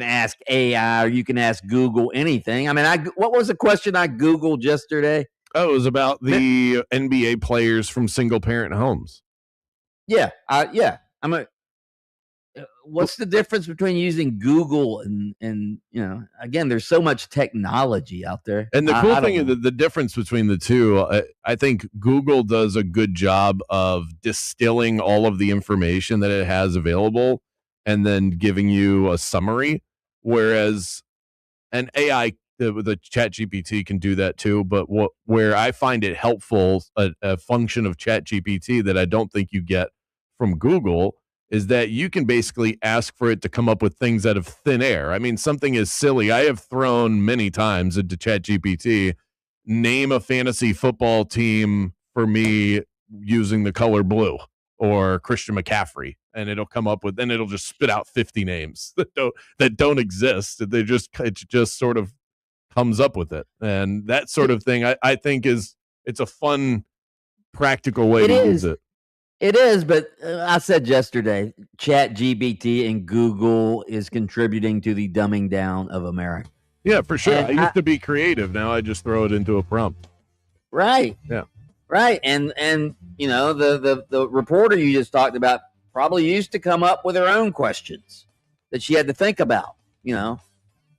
ask AI or you can ask Google anything. I mean, what was the question I Googled yesterday? Oh, it was about the NBA players from single-parent homes. Yeah, what's the difference between using Google and again, there's so much technology out there. And the cool thing is the difference between the two, I think Google does a good job of distilling all of the information that it has available and then giving you a summary, whereas an AI, the ChatGPT can do that too. But where I find it helpful, a function of ChatGPT that I don't think you get from Google, is that you can basically ask for it to come up with things out of thin air. I mean, something as silly. I have thrown many times into ChatGPT, name a fantasy football team for me using the color blue or Christian McCaffrey, and it'll come up with, and it'll just spit out 50 names that don't exist. It just sort of comes up with it. And that sort of thing, I think it's a fun, practical way to use it. It is, but I said yesterday, ChatGPT and Google is contributing to the dumbing down of America. Yeah, for sure. I used to be creative. Now I just throw it into a prompt. Right. Yeah. Right. And the reporter you just talked about probably used to come up with her own questions that she had to think about,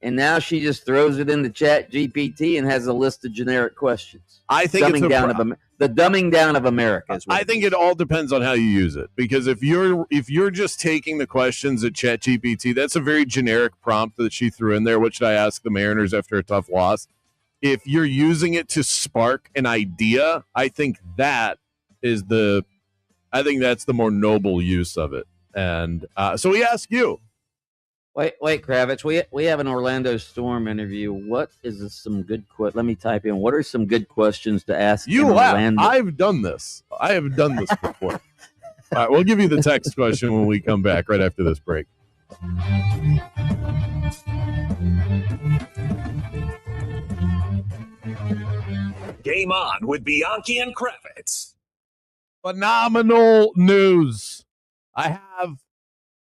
and now she just throws it into ChatGPT and has a list of generic questions. I think the dumbing down of America. I think it all depends on how you use it, because if you're just taking the questions at ChatGPT, that's a very generic prompt that she threw in there. What should I ask the Mariners after a tough loss? If you're using it to spark an idea, I think that's the more noble use of it. And so we ask you. Wait, Kravitz. We have an Orlando Storm interview. What is some good? Let me type in. What are some good questions to ask? You laugh. I've done this. I have done this before. All right, we'll give you the text question when we come back right after this break. Game On with Bianchi and Kravitz. Phenomenal news. I have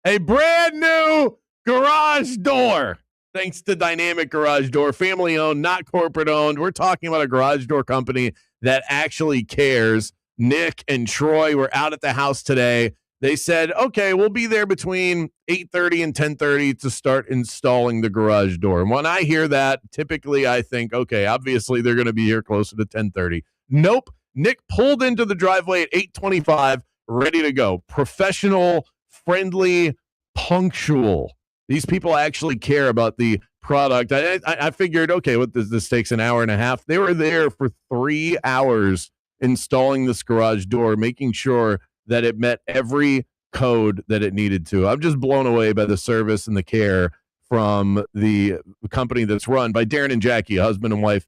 a brand new garage door. Thanks to Dynamic Garage Door, family owned, not corporate owned. We're talking about a garage door company that actually cares. Nick and Troy were out at the house today. They said, okay, we'll be there between 8:30 and 10:30 to start installing the garage door. And when I hear that, typically I think, okay, obviously they're going to be here closer to 10:30. Nope. Nick pulled into the driveway at 8:25, ready to go. Professional, friendly, punctual. These people actually care about the product. I figured, okay, what this takes an hour and a half. They were there for 3 hours installing this garage door, making sure that it met every code that it needed to. I'm just blown away by the service and the care from the company that's run by Darren and Jackie, a husband and wife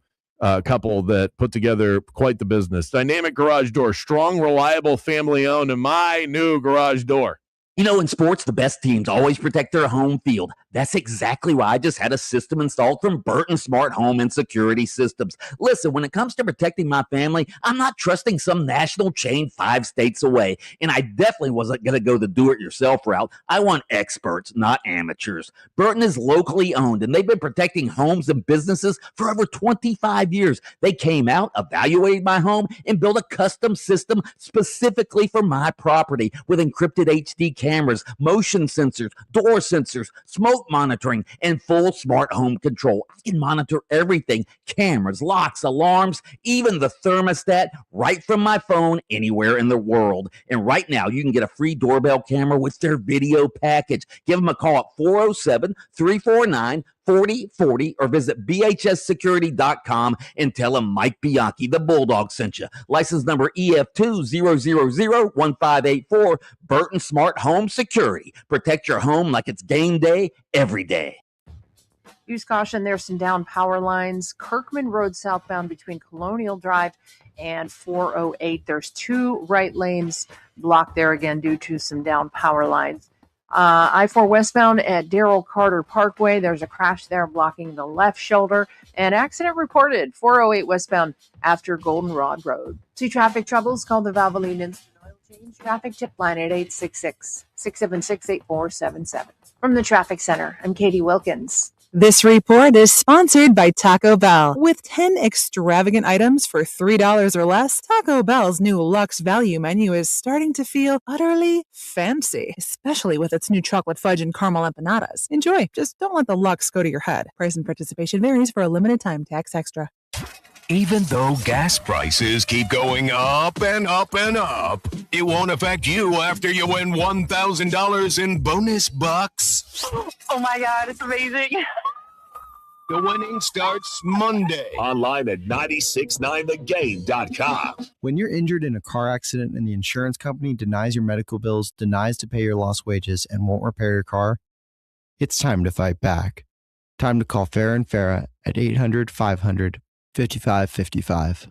couple that put together quite the business. Dynamic Garage Door, strong, reliable, family-owned, and my new garage door. You know, in sports, the best teams always protect their home field. That's exactly why I just had a system installed from Burton Smart Home and Security Systems. Listen, when it comes to protecting my family, I'm not trusting some national chain 5 states away. And I definitely wasn't going to go the do-it-yourself route. I want experts, not amateurs. Burton is locally owned, and they've been protecting homes and businesses for over 25 years. They came out, evaluated my home, and built a custom system specifically for my property with encrypted HD cameras, motion sensors, door sensors, smoke monitoring, and full smart home control. I can monitor everything: cameras, locks, alarms, even the thermostat, right from my phone anywhere in the world. And right now, you can get a free doorbell camera with their video package. Give them a call at 407-349-4040 or visit bhssecurity.com and tell them Mike Bianchi, the Bulldog, sent you. License number EF200001584. Burton Smart Home Security. Protect your home like it's game day every day. Use caution. There's some down power lines. Kirkman Road southbound between Colonial Drive and 408. There's 2 right lanes blocked there again due to some down power lines. I-4 westbound at Darrell Carter Parkway. There's a crash there blocking the left shoulder. An accident reported 408 westbound after Goldenrod Road. See traffic troubles? Call the Valvoline Instant Oil Change traffic tip line at 866-676-8477. From the Traffic Center, I'm Katie Wilkins. This report is sponsored by Taco Bell. With 10 extravagant items for $3 or less, Taco Bell's new Luxe Value menu is starting to feel utterly fancy, especially with its new chocolate fudge and caramel empanadas. Enjoy. Just don't let the Luxe go to your head. Price and participation varies for a limited time. Tax extra. Even though gas prices keep going up and up and up, it won't affect you after you win $1,000 in bonus bucks. Oh my God, it's amazing. The winning starts Monday. Online at 969thegame.com. When you're injured in a car accident and the insurance company denies your medical bills, denies to pay your lost wages, and won't repair your car, it's time to fight back. Time to call Farah and Farah at 800-500-5555.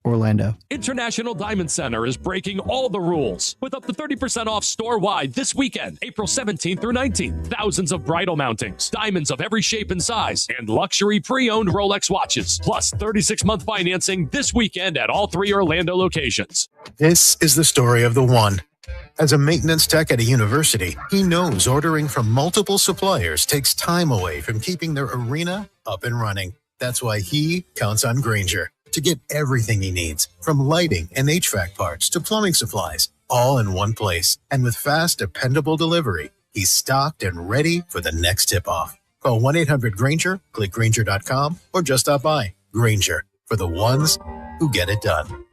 Orlando. International Diamond Center is breaking all the rules with up to 30% off store-wide this weekend, April 17th through 19th. Thousands of bridal mountings, diamonds of every shape and size, and luxury pre-owned Rolex watches, plus 36-month financing this weekend at all 3 Orlando locations. This is the story of the one. As a maintenance tech at a university, he knows ordering from multiple suppliers takes time away from keeping their arena up and running. That's why he counts on Grainger to get everything he needs, from lighting and HVAC parts to plumbing supplies, all in one place. And with fast, dependable delivery, he's stocked and ready for the next tip-off. Call 1-800-GRAINGER, click Grainger.com, or just stop by. Grainger, for the ones who get it done.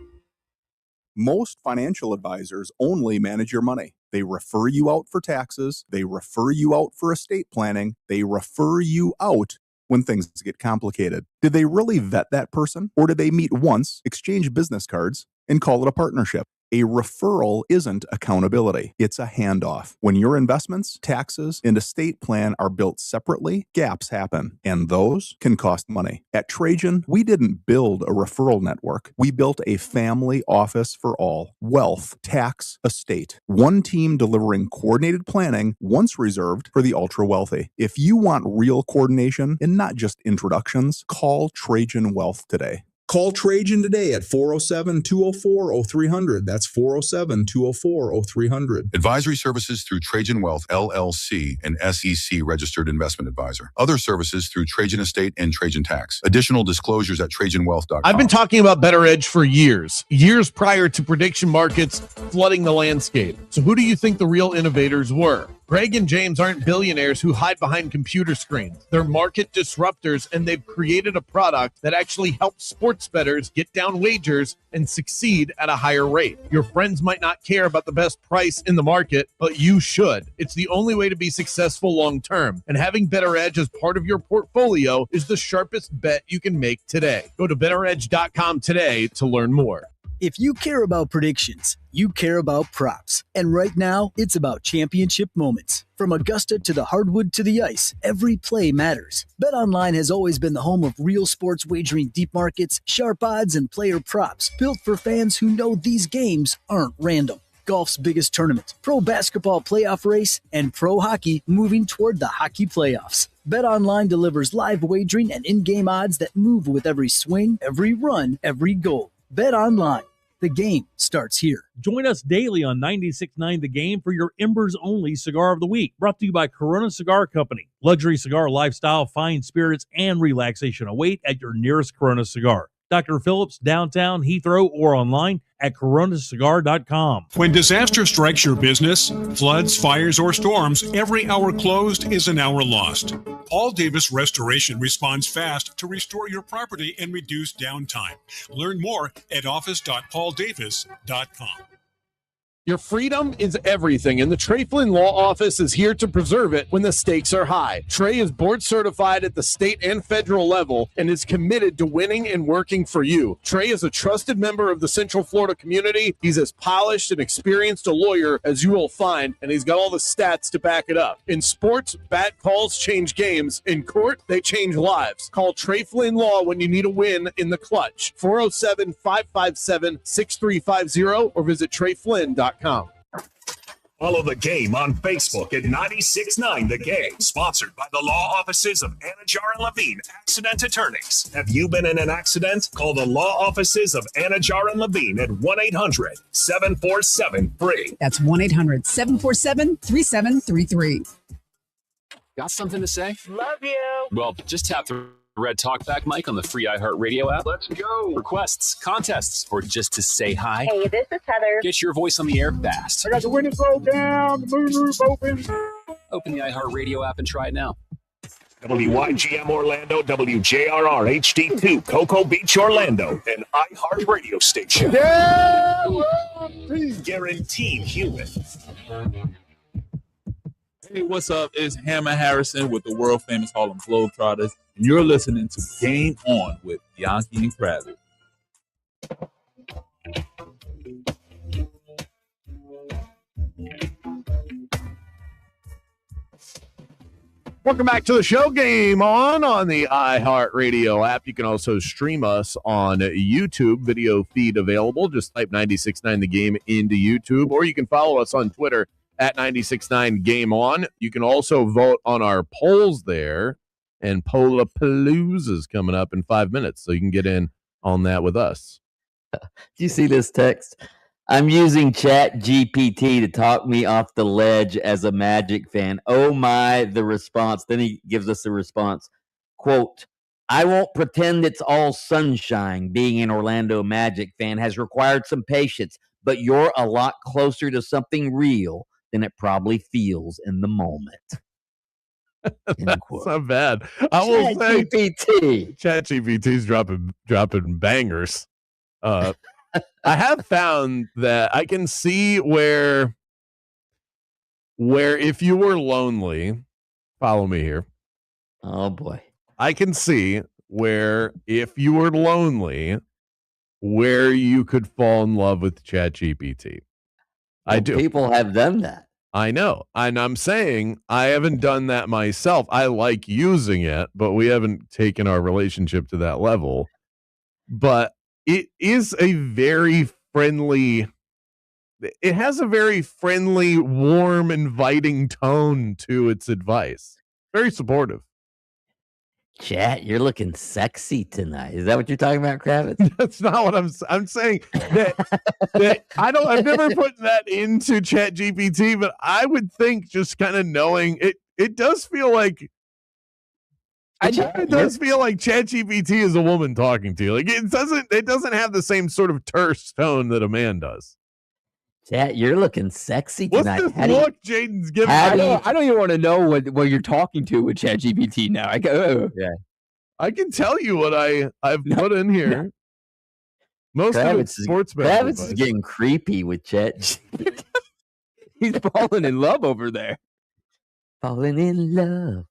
Most financial advisors only manage your money. They refer you out for taxes. They refer you out for estate planning. They refer you out when things get complicated. Did they really vet that person? Or did they meet once, exchange business cards, and call it a partnership? A referral isn't accountability. It's a handoff. When your investments, taxes, and estate plan are built separately, gaps happen, and those can cost money. At Trajan, we didn't build a referral network. We built a family office for all. Wealth, tax, estate. One team delivering coordinated planning, once reserved for the ultra-wealthy. If you want real coordination and not just introductions, call Trajan Wealth today. Call Trajan today at 407-204-0300. That's 407-204-0300. Advisory services through Trajan Wealth, LLC, an SEC registered investment advisor. Other services through Trajan Estate and Trajan Tax. Additional disclosures at TrajanWealth.com. I've been talking about Better Edge for years prior to prediction markets flooding the landscape. So who do you think the real innovators were? Greg and James aren't billionaires who hide behind computer screens. They're market disruptors, and they've created a product that actually helps sports bettors get down wagers and succeed at a higher rate. Your friends might not care about the best price in the market, but you should. It's the only way to be successful long term, and having Better Edge as part of your portfolio is the sharpest bet you can make today. Go to betteredge.com today to learn more. If you care about predictions, you care about props. And right now, it's about championship moments. From Augusta to the hardwood to the ice, every play matters. BetOnline has always been the home of real sports wagering deep markets, sharp odds, and player props, built for fans who know these games aren't random. Golf's biggest tournament, pro basketball playoff race, and pro hockey moving toward the hockey playoffs. BetOnline delivers live wagering and in-game odds that move with every swing, every run, every goal. BetOnline. The game starts here. Join us daily on 96.9 The Game for your Embers-only Cigar of the Week. Brought to you by Corona Cigar Company. Luxury cigar lifestyle, fine spirits, and relaxation await at your nearest Corona Cigar. Dr. Phillips, downtown, Heathrow, or online at coronacigar.com. When disaster strikes your business, floods, fires, or storms, every hour closed is an hour lost. Paul Davis Restoration responds fast to restore your property and reduce downtime. Learn more at office.pauldavis.com. Your freedom is everything, and the Trey Flynn Law Office is here to preserve it when the stakes are high. Trey is board certified at the state and federal level and is committed to winning and working for you. Trey is a trusted member of the Central Florida community. He's as polished and experienced a lawyer as you will find, and he's got all the stats to back it up. In sports, bad calls change games. In court, they change lives. Call Trey Flynn Law when you need a win in the clutch. 407-557-6350 or visit TreyFlynn.com. Follow The Game on Facebook at 96.9 The Game. Sponsored by the law offices of Anajar and Levine, accident attorneys. Have you been in an accident? Call the law offices of Anajar and Levine at 1-800-747-FREE. That's 1-800-747-3733. Got something to say? Love you. Well, just tap the red talkback mic on the free iHeart Radio app. Let's go. Requests, contests, or just to say hi. Hey, this is Heather. Get your voice on the air fast. I got the windows rolled down, the moonroof open. Open the iHeart Radio app and try it now. WYGM Orlando, WJRR HD2, Cocoa Beach, Orlando, an iHeart radio station. Guaranteed human. Hey, what's up? It's Hammer Harrison with the world famous Harlem Globetrotters, and you're listening to Game On with Bianchi and Kravitz. Welcome back to the show. Game on the iHeart Radio app. You can also stream us on YouTube. Video feed available. Just type 96.9 The Game into YouTube, or you can follow us on Twitter at 96.9 Game On. You can also vote on our polls there, and Polapalooza is coming up in 5 minutes, so you can get in on that with us. Do you see this text? I'm using Chat GPT to talk me off the ledge as a Magic fan. Oh my, the response. Then he gives us a response. Quote, I won't pretend it's all sunshine. Being an Orlando Magic fan has required some patience, but you're a lot closer to something real than it probably feels in the moment. That's not bad. I will say ChatGPT's dropping bangers. I have found that I can see where if you were lonely, follow me here. Oh boy. I can see where if you were lonely, where you could fall in love with ChatGPT. I do. People have done that. I know. And I'm saying I haven't done that myself. I like using it, but we haven't taken our relationship to that level. But it is a very friendly, it has a very friendly, warm, inviting tone to its advice. Very supportive. Chat, you're looking sexy tonight. Is that what you're talking about, Kravitz? That's not what I'm saying. That I've never put that into ChatGPT, but I would think just kind of knowing it does feel like it does feel like ChatGPT is a woman talking to you. Like it doesn't have the same sort of terse tone that a man does. Chat, you're looking sexy tonight. What's this look Jaden's giving? I don't even want to know what you're talking to with ChatGPT now. I can tell you what I've put in here. Most of it's sports Kravitz is getting creepy with Chat. He's falling in love over there. Falling in love.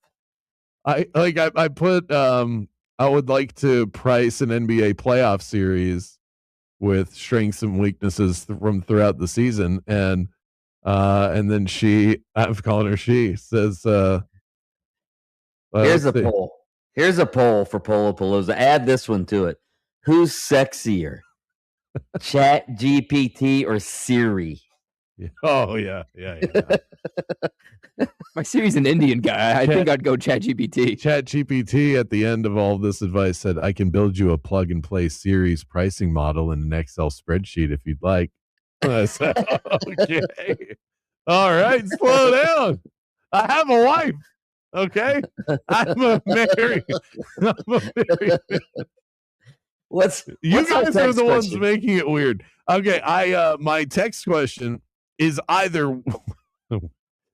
I put I would like to price an NBA playoff series with strengths and weaknesses from throughout the season, and then I'm calling her she says here's a poll. Here's a poll for Polapalooza. Add this one to it. Who's sexier? Chat GPT or Siri? Oh yeah. My Siri's an Indian guy. I think I'd go ChatGPT. ChatGPT at the end of all of this advice said, I can build you a plug and play Siri's pricing model in an Excel spreadsheet if you'd like. I said, okay. All right, slow down. I have a wife. Okay. I'm married. You guys are the ones making it weird. Okay, my text question is either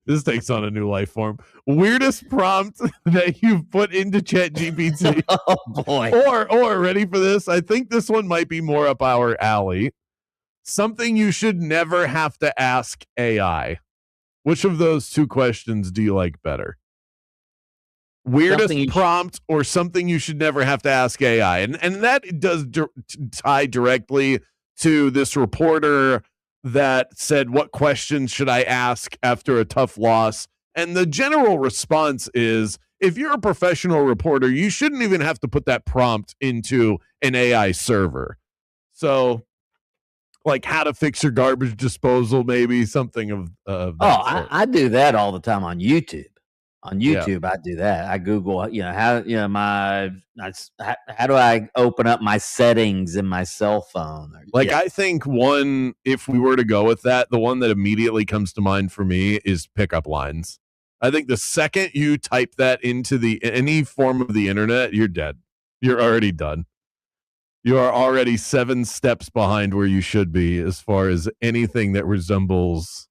this takes on a new life form. Weirdest prompt that you've put into ChatGPT. Oh boy. Or ready for this? I think this one might be more up our alley. Something you should never have to ask AI. Which of those two questions do you like better? Weirdest prompt or something you should never have to ask AI? And that does tie directly to this reporter that said, what questions should I ask after a tough loss? And the general response is, if you're a professional reporter, you shouldn't even have to put that prompt into an AI server. So, like how to fix your garbage disposal, maybe something of that sort. I do that all the time on YouTube. On YouTube, I do that. I Google, how do I open up my settings in my cell phone? I think one, if we were to go with that, the one that immediately comes to mind for me is pickup lines. I think the second you type that into any form of the internet, you're dead. You're already done. You are already 7 steps behind where you should be as far as anything that resembles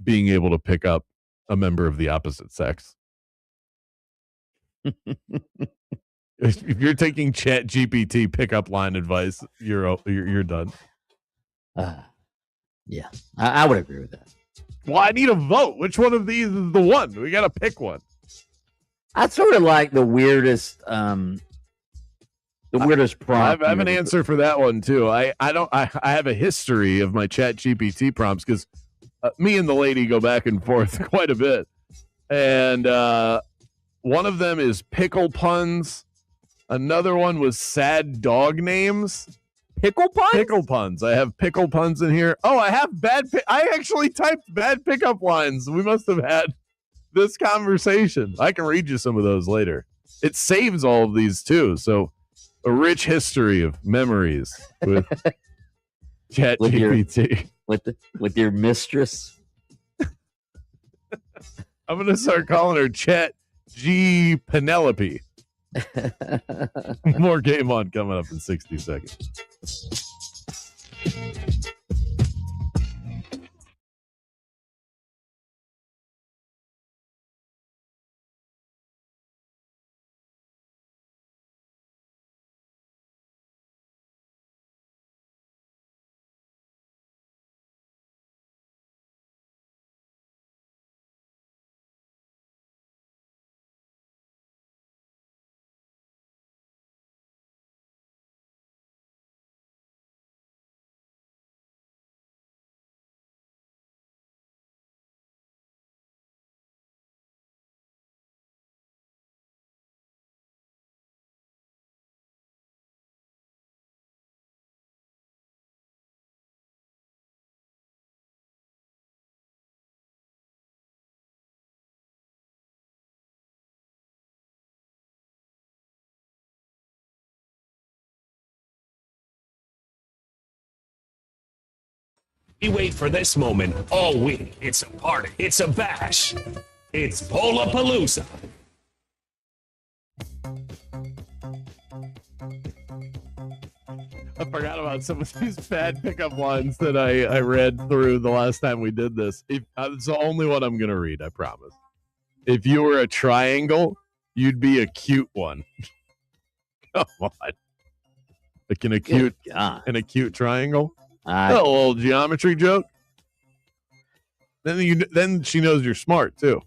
being able to pick up a member of the opposite sex. If you're taking ChatGPT pickup line advice, you're done. Yeah, I would agree with that. Well, I need a vote. Which one of these is the one? We got to pick one. I sort of like the weirdest prompt. I have an answer for that one too. I have a history of my ChatGPT prompts because me and the lady go back and forth quite a bit. And one of them is pickle puns. Another one was sad dog names. Pickle puns? Pickle puns. I have pickle puns in here. Oh, I have I actually typed bad pickup lines. We must have had this conversation. I can read you some of those later. It saves all of these too. So a rich history of memories with ChatGPT. With your mistress. I'm going to start calling her Chat G Penelope. More Game On coming up in 60 seconds. We wait for this moment all week. It's a party. It's a bash. It's Polapalooza. I forgot about some of these bad pickup lines that I read through the last time we did this. It's the only one I'm going to read, I promise. If you were a triangle, you'd be a cute one. Come on. Like an acute triangle? A little geometry joke. Then she knows you're smart, too.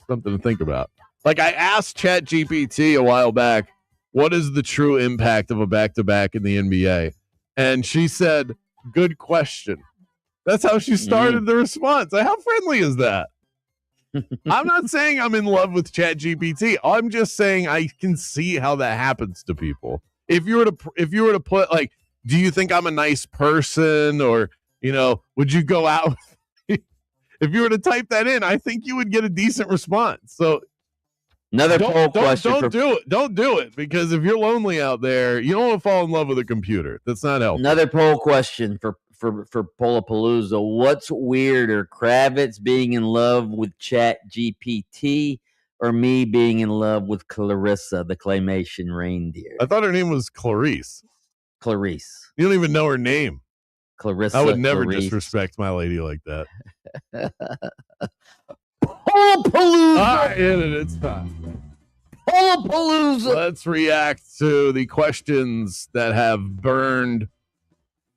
Something to think about. Like, I asked ChatGPT a while back, what is the true impact of a back-to-back in the NBA? And she said, good question. That's how she started the response. How friendly is that? I'm not saying I'm in love with ChatGPT. I'm just saying I can see how that happens to people. If you were to put, like, do you think I'm a nice person, or, would you go out? If you were to type that in, I think you would get a decent response. So another poll question. Don't do it, because if you're lonely out there, you don't want to fall in love with a computer. That's not helpful. Another poll question for Polapalooza. What's weirder, Kravitz being in love with ChatGPT or me being in love with Clarissa, the claymation reindeer? I thought her name was Clarice. Clarice. You don't even know her name. Clarissa. I would never Clarice. disrespect my lady like that. Polapalooza. All right, it's time. Polapalooza. Let's react to the questions that have burned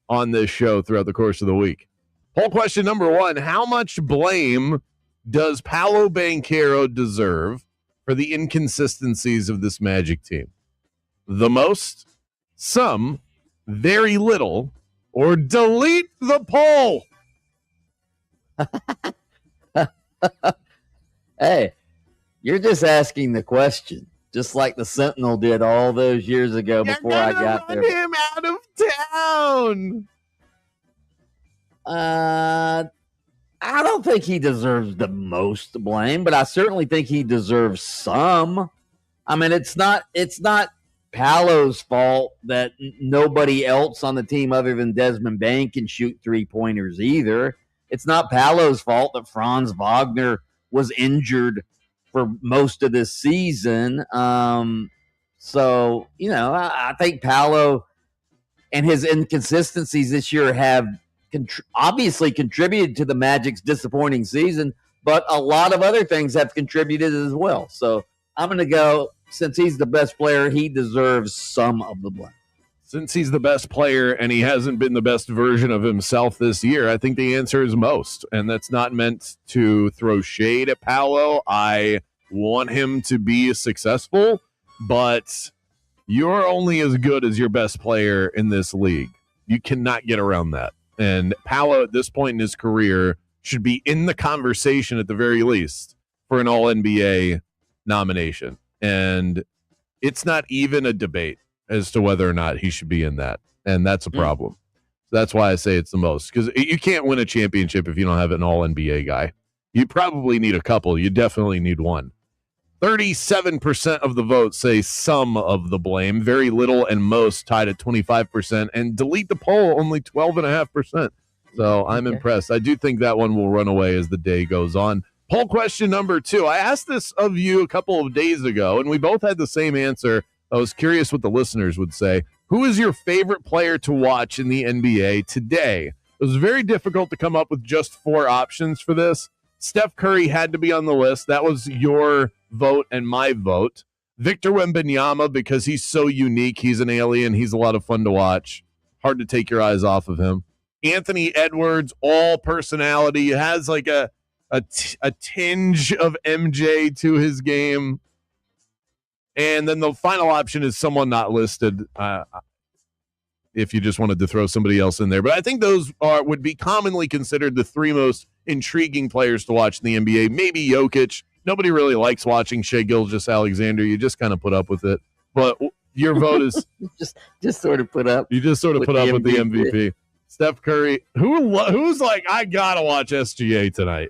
on this show throughout the course of the week. Poll question number 1. How much blame does Paolo Banchero deserve for the inconsistencies of this Magic team? The most, some, very little, or delete the poll? Hey, you're just asking the question, just like the Sentinel did all those years ago before I got there. Him out of town. I don't think he deserves the most blame, but I certainly think he deserves some. I mean, it's not Paolo's fault that nobody else on the team other than Desmond Bain can shoot three-pointers either. It's not Paolo's fault that Franz Wagner was injured for most of this season. So, I think Paolo and his inconsistencies this year have obviously contributed to the Magic's disappointing season, but a lot of other things have contributed as well. So I'm going to go, since he's the best player, he deserves some of the blame. Since he's the best player and he hasn't been the best version of himself this year, I think the answer is most. And that's not meant to throw shade at Paolo. I want him to be successful, but you're only as good as your best player in this league. You cannot get around that. And Paolo, at this point in his career, should be in the conversation at the very least for an All-NBA nomination. And it's not even a debate as to whether or not he should be in that. And that's a problem. So that's why I say it's the most. Because you can't win a championship if you don't have an All-NBA guy. You probably need a couple. You definitely need one. 37% of the votes say some of the blame. Very little and most tied at 25%. And delete the poll, only 12.5%. So I'm impressed. I do think that one will run away as the day goes on. Poll question number 2. I asked this of you a couple of days ago, and we both had the same answer. I was curious what the listeners would say. Who is your favorite player to watch in the NBA today? It was very difficult to come up with just 4 options for this. Steph Curry had to be on the list. That was your vote and my vote. Victor Wembanyama, because he's so unique. He's an alien. He's a lot of fun to watch. Hard to take your eyes off of him. Anthony Edwards, all personality. Has like a tinge of MJ to his game. And then the final option is someone not listed, if you just wanted to throw somebody else in there. But I think those would be commonly considered the 3 most intriguing players to watch in the NBA. Maybe Jokic. Nobody really likes watching Shai Gilgeous-Alexander. You just kind of put up with it. But your vote is just sort of put up. You just sort of put up with the MVP. Steph Curry, who's like, I gotta watch SGA tonight.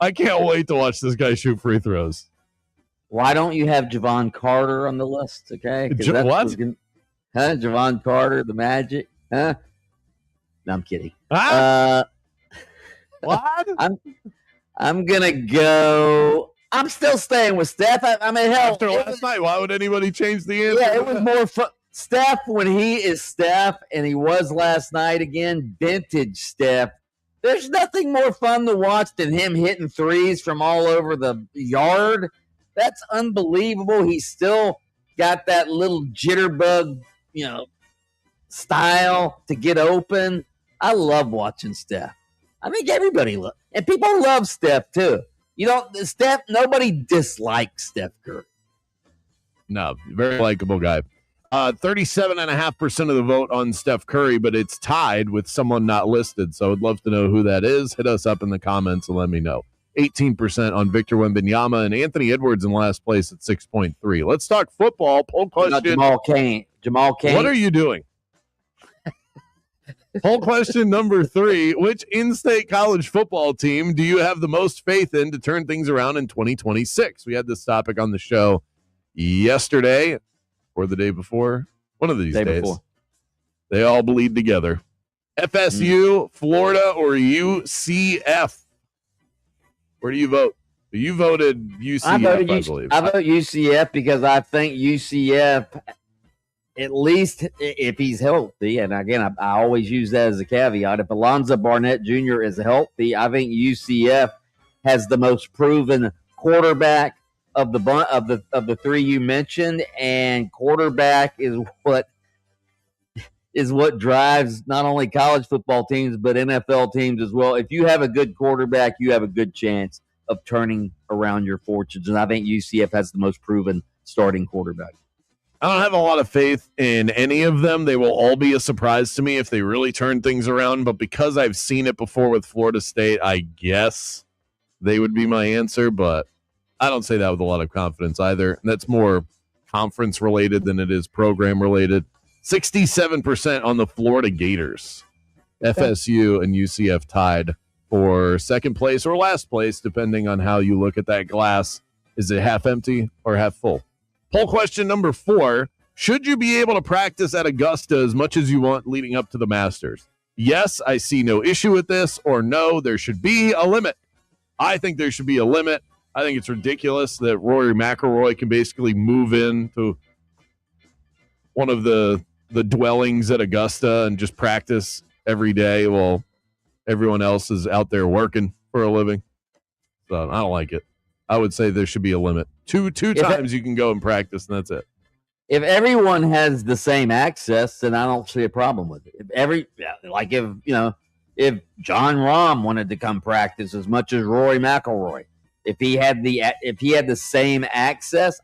I can't wait to watch this guy shoot free throws. Why don't you have Javon Carter on the list? Okay, What? Javon Carter, the Magic, huh? No, I'm kidding. What? I'm gonna go. I'm still staying with Steph. I mean, hell, After last night, why would anybody change the answer? yeah, it was more fun. Steph, when he is Steph, and he was last night again, vintage Steph. There's nothing more fun to watch than him hitting threes from all over the yard. That's unbelievable. He's still got that little jitterbug, style to get open. I love watching Steph. I think everybody loves, and people love Steph too. Steph. Nobody dislikes Steph Curry. No, very likable guy. 37.5% of the vote on Steph Curry, but it's tied with someone not listed. So I'd love to know who that is. Hit us up in the comments and let me know. 18% on Victor Wembanyama, and Anthony Edwards in last place at 6.3. Let's talk football. Poll question. Jamal Cain. What are you doing? Poll question number 3. Which in-state college football team do you have the most faith in to turn things around in 2026? We had this topic on the show yesterday or the day before. One of these days. Before. They all bleed together. FSU, Florida, or UCF? Where do you vote? You voted UCF, I believe. I vote UCF because I think UCF, at least if he's healthy, and again, I always use that as a caveat. If Alonzo Barnett Jr. is healthy, I think UCF has the most proven quarterback of the three you mentioned, and quarterback is what drives not only college football teams but NFL teams as well. If you have a good quarterback, you have a good chance of turning around your fortunes, and I think UCF has the most proven starting quarterback. I don't have a lot of faith in any of them. They will all be a surprise to me if they really turn things around, but because I've seen it before with Florida State, I guess they would be my answer, but I don't say that with a lot of confidence either. And that's more conference related than it is program related. 67% on the Florida Gators. FSU and UCF tied for second place or last place, depending on how you look at that glass. Is it half empty or half full? Poll question number 4. Should you be able to practice at Augusta as much as you want leading up to the Masters? Yes, I see no issue with this, or no, there should be a limit. I think there should be a limit. I think it's ridiculous that Rory McIlroy can basically move into one of the dwellings at Augusta and just practice every day while everyone else is out there working for a living. So I don't like it. I would say there should be a limit. Two times you can go and practice, and that's it. If everyone has the same access, then I don't see a problem with it. If John Rahm wanted to come practice as much as Rory McIlroy, if he had the same access,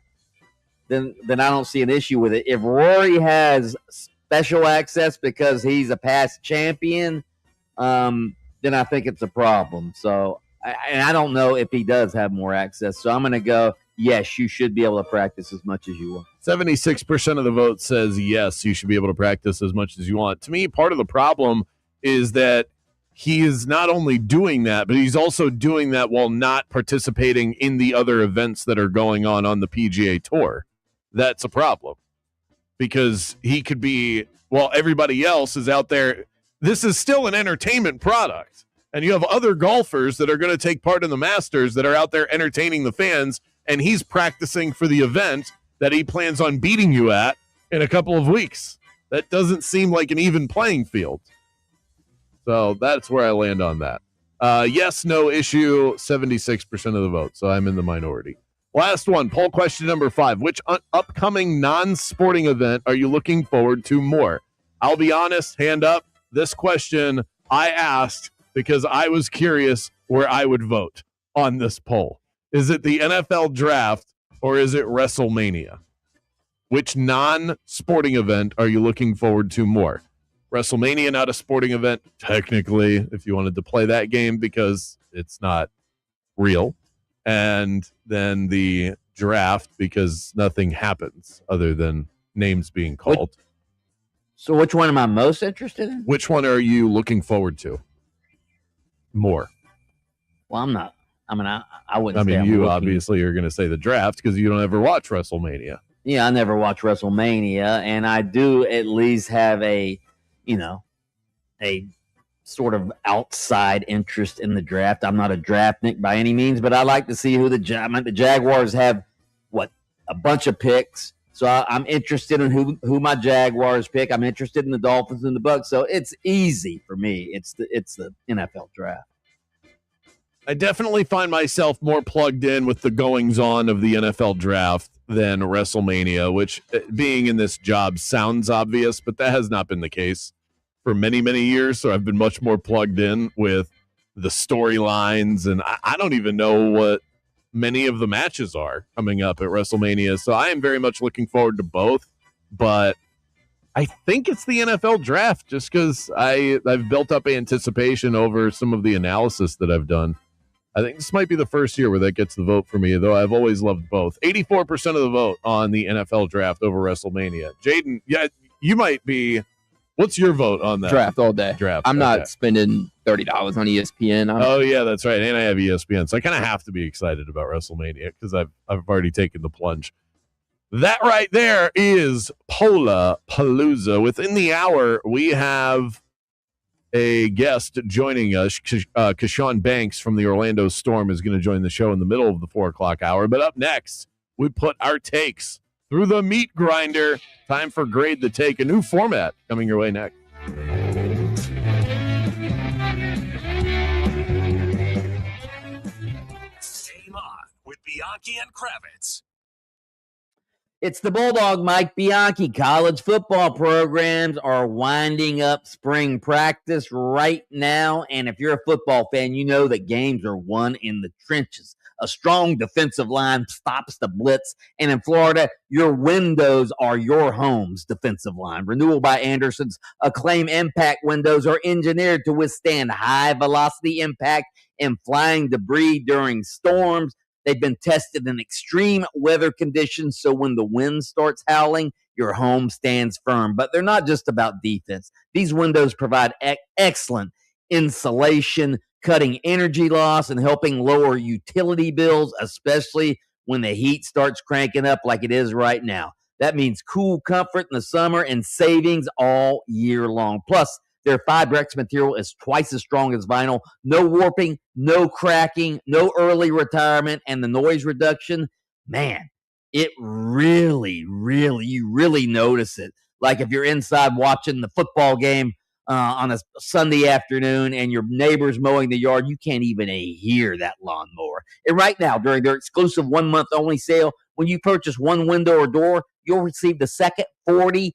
then I don't see an issue with it. If Rory has special access because he's a past champion, then I think it's a problem. So, I don't know if he does have more access. So I'm going to go, yes, you should be able to practice as much as you want. 76% of the vote says yes, you should be able to practice as much as you want. To me, part of the problem is that he is not only doing that, but he's also doing that while not participating in the other events that are going on the PGA Tour. That's a problem because he could be, while everybody else is out there, this is still an entertainment product. And you have other golfers that are going to take part in the Masters that are out there entertaining the fans, and he's practicing for the event that he plans on beating you at in a couple of weeks. That doesn't seem like an even playing field. So that's where I land on that. Yes, no issue, 76% of the vote. So I'm in the minority. Last one, poll question number 5. Which upcoming non-sporting event are you looking forward to more? I'll be honest, hand up. This question I asked because I was curious where I would vote on this poll. Is it the NFL draft or is it WrestleMania? Which non-sporting event are you looking forward to more? WrestleMania, not a sporting event, technically, if you wanted to play that game, because it's not real. And then the draft, because nothing happens other than names being called. So which one am I most interested in? Which one are you looking forward to more? Well, I'm not. I mean, I wouldn't. I mean, you obviously are going to say the draft because you don't ever watch WrestleMania. Yeah, I never watch WrestleMania, and I do at least have a sort of outside interest in the draft. I'm not a draftnik by any means, but I like to see who the Jaguars have. A bunch of picks. So I'm interested in who my Jaguars pick. I'm interested in the Dolphins and the Bucs. So it's easy for me. It's the NFL draft. I definitely find myself more plugged in with the goings-on of the NFL draft than WrestleMania, which, being in this job, sounds obvious, but that has not been the case for many, many years. So I've been much more plugged in with the storylines, and I don't even know what many of the matches are coming up at WrestleMania. So I am very much looking forward to both, but I think it's the NFL draft just because I've built up anticipation over some of the analysis that I've done. I think this might be the first year where that gets the vote for me, though I've always loved both. 84% of the vote on the NFL draft over WrestleMania. Jaden, yeah, you might be. What's your vote on that? Draft all day. Draft. I'm not spending $30 on ESPN. Oh yeah, that's right. And I have ESPN, so I kind of have to be excited about WrestleMania because I've already taken the plunge. That right there is Pola Palooza. Within the hour, we have a guest joining us. Kashawn Banks from the Orlando Storm is going to join the show in the middle of the 4 o'clock hour. But up next, we put our takes through the meat grinder. Time for Grade the Take, a new format coming your way next. Game on with Bianchi and Kravitz. It's the Bulldog, Mike Bianchi. College football programs are winding up spring practice right now. And if you're a football fan, you know that games are won in the trenches. A strong defensive line stops the blitz. And in Florida, your windows are your home's defensive line. Renewal by Anderson's Acclaim Impact windows are engineered to withstand high-velocity impact and flying debris during storms. They've been tested in extreme weather conditions, so when the wind starts howling, your home stands firm. But they're not just about defense. These windows provide excellent insulation, cutting energy loss and helping lower utility bills, especially when the heat starts cranking up like it is right now. That means cool comfort in the summer and savings all year long. Plus, their Fibrex material is twice as strong as vinyl. No warping, no cracking, no early retirement, and the noise reduction, man, it really, you really notice it. Like if you're inside watching the football game on a Sunday afternoon and your neighbor's mowing the yard, you can't even hear that lawnmower. And right now, during their exclusive 1 month only sale, when you purchase one window or door, you'll receive the second 40%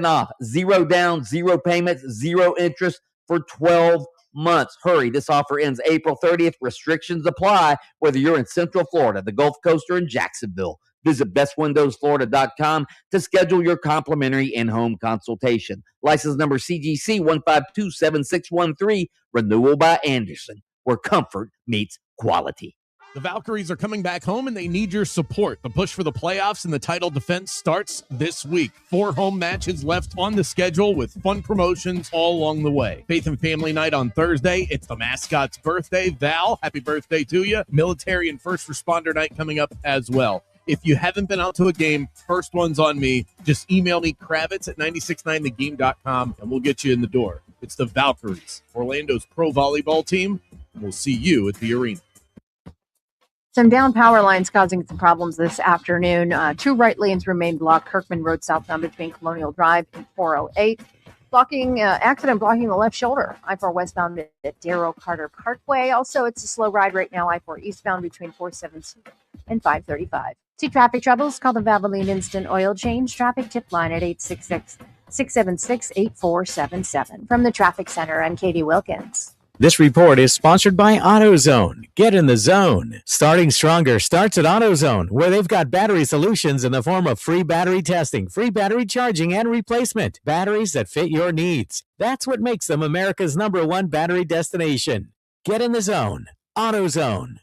off. 0 down, 0 payments, 0 interest for 12 months. Hurry, this offer ends April 30th. Restrictions apply whether you're in Central Florida, the Gulf Coast, or in Jacksonville. Visit bestwindowsflorida.com to schedule your complimentary in-home consultation. License number CGC 1527613. Renewal by Anderson, where comfort meets quality. The Valkyries are coming back home, and they need your support. The push for the playoffs and the title defense starts this week. 4 home matches left on the schedule with fun promotions all along the way. Faith and Family Night on Thursday. It's the mascot's birthday. Val, happy birthday to you. Military and First Responder Night coming up as well. If you haven't been out to a game, first one's on me. Just email me, Kravitz at 969thegame.com, and we'll get you in the door. It's the Valkyries, Orlando's pro volleyball team, and we'll see you at the arena. Some down power lines causing some problems this afternoon. 2 right lanes remain blocked. Kirkman Road southbound between Colonial Drive and 408. Accident blocking the left shoulder. I-4 westbound at Darrow Carter Parkway. Also, it's a slow ride right now. I-4 eastbound between 472 and 535. See traffic troubles? Call the Valvoline Instant Oil Change Traffic Tip Line at 866-676-8477. From the Traffic Center, I'm Katie Wilkins. This report is sponsored by AutoZone. Get in the zone. Starting stronger starts at AutoZone, where they've got battery solutions in the form of free battery testing, free battery charging, and replacement. Batteries that fit your needs. That's what makes them America's #1 battery destination. Get in the zone. AutoZone.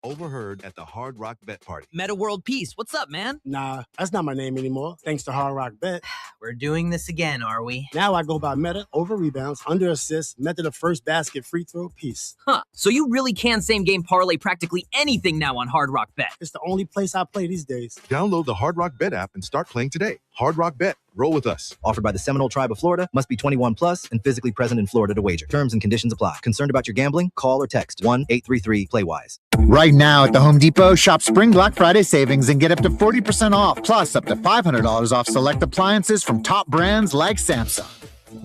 Overheard at the Hard Rock Bet Party. Meta World Peace. What's up, man? Nah, that's not my name anymore, thanks to Hard Rock Bet. We're doing this again, are we? Now I go by Meta, over rebounds, under assists, Meta the first basket, free throw, Peace. Huh, so you really can same-game parlay practically anything now on Hard Rock Bet. It's the only place I play these days. Download the Hard Rock Bet app and start playing today. Hard Rock Bet. Roll with us. Offered by the Seminole Tribe of Florida. Must be 21 plus and physically present in Florida to wager. Terms and conditions apply. Concerned about your gambling? Call or text 1-833-PLAY-WISE. Right now at the Home Depot, shop Spring Black Friday savings and get up to 40% off, plus up to $500 off select appliances from top brands like Samsung.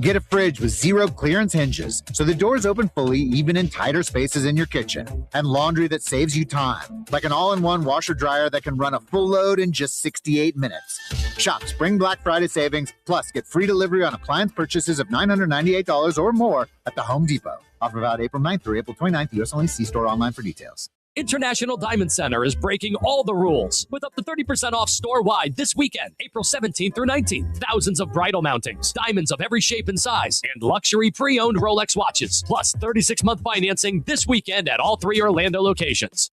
Get a fridge with 0 clearance hinges, so the doors open fully even in tighter spaces in your kitchen. And laundry that saves you time, like an all-in-one washer-dryer that can run a full load in just 68 minutes. Shop Spring Black Friday savings, plus get free delivery on appliance purchases of $998 or more at the Home Depot. Offer valid April 9th through April 29th. U.S. only. See store online for details. International Diamond Center is breaking all the rules with up to 30% off store-wide this weekend, April 17th through 19th. Thousands of bridal mountings, diamonds of every shape and size, and luxury pre-owned Rolex watches, plus 36-month financing this weekend at all 3 Orlando locations.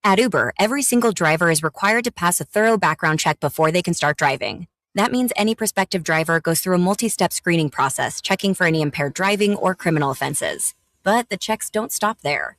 At Uber, every single driver is required to pass a thorough background check before they can start driving. That means any prospective driver goes through a multi-step screening process, checking for any impaired driving or criminal offenses. But the checks don't stop there.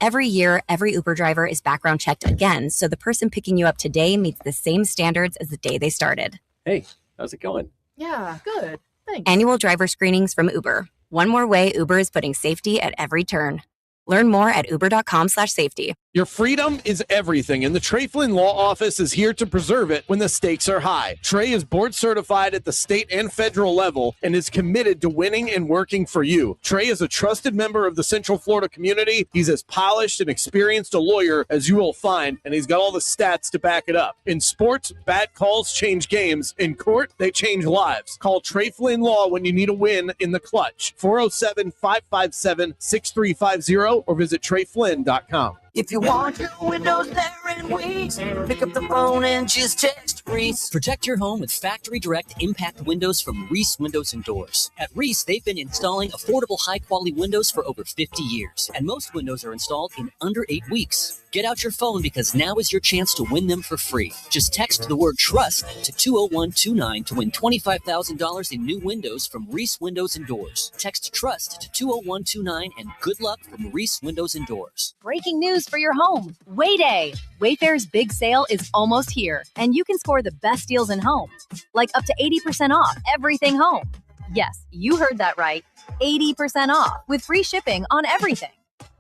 Every year, every Uber driver is background checked again, so the person picking you up today meets the same standards as the day they started. Hey, how's it going? Yeah, good. Thanks. Annual driver screenings from Uber. One more way Uber is putting safety at every turn. Learn more at uber.com/safety. Your freedom is everything, and the Trey Flynn Law Office is here to preserve it when the stakes are high. Trey is board certified at the state and federal level and is committed to winning and working for you. Trey is a trusted member of the Central Florida community. He's as polished and experienced a lawyer as you will find, and he's got all the stats to back it up. In sports, bad calls change games. In court, they change lives. Call Trey Flynn Law when you need a win in the clutch. 407-557-6350 or visit TreyFlynn.com. If you want your windows there in weeks, pick up the phone and just text Reese. Protect your home with factory direct impact windows from Reese Windows and Doors. At Reese, they've been installing affordable, high-quality windows for over 50 years, and most windows are installed in under 8 weeks. Get out your phone because now is your chance to win them for free. Just text the word TRUST to 20129 to win $25,000 in new windows from Reese Windows and Doors. Text TRUST to 20129 and good luck from Reese Windows and Doors. Breaking news for your home. Wayday. Wayfair's big sale is almost here, and you can score the best deals in home, like up to 80% off everything home. Yes, you heard that right. 80% off with free shipping on everything.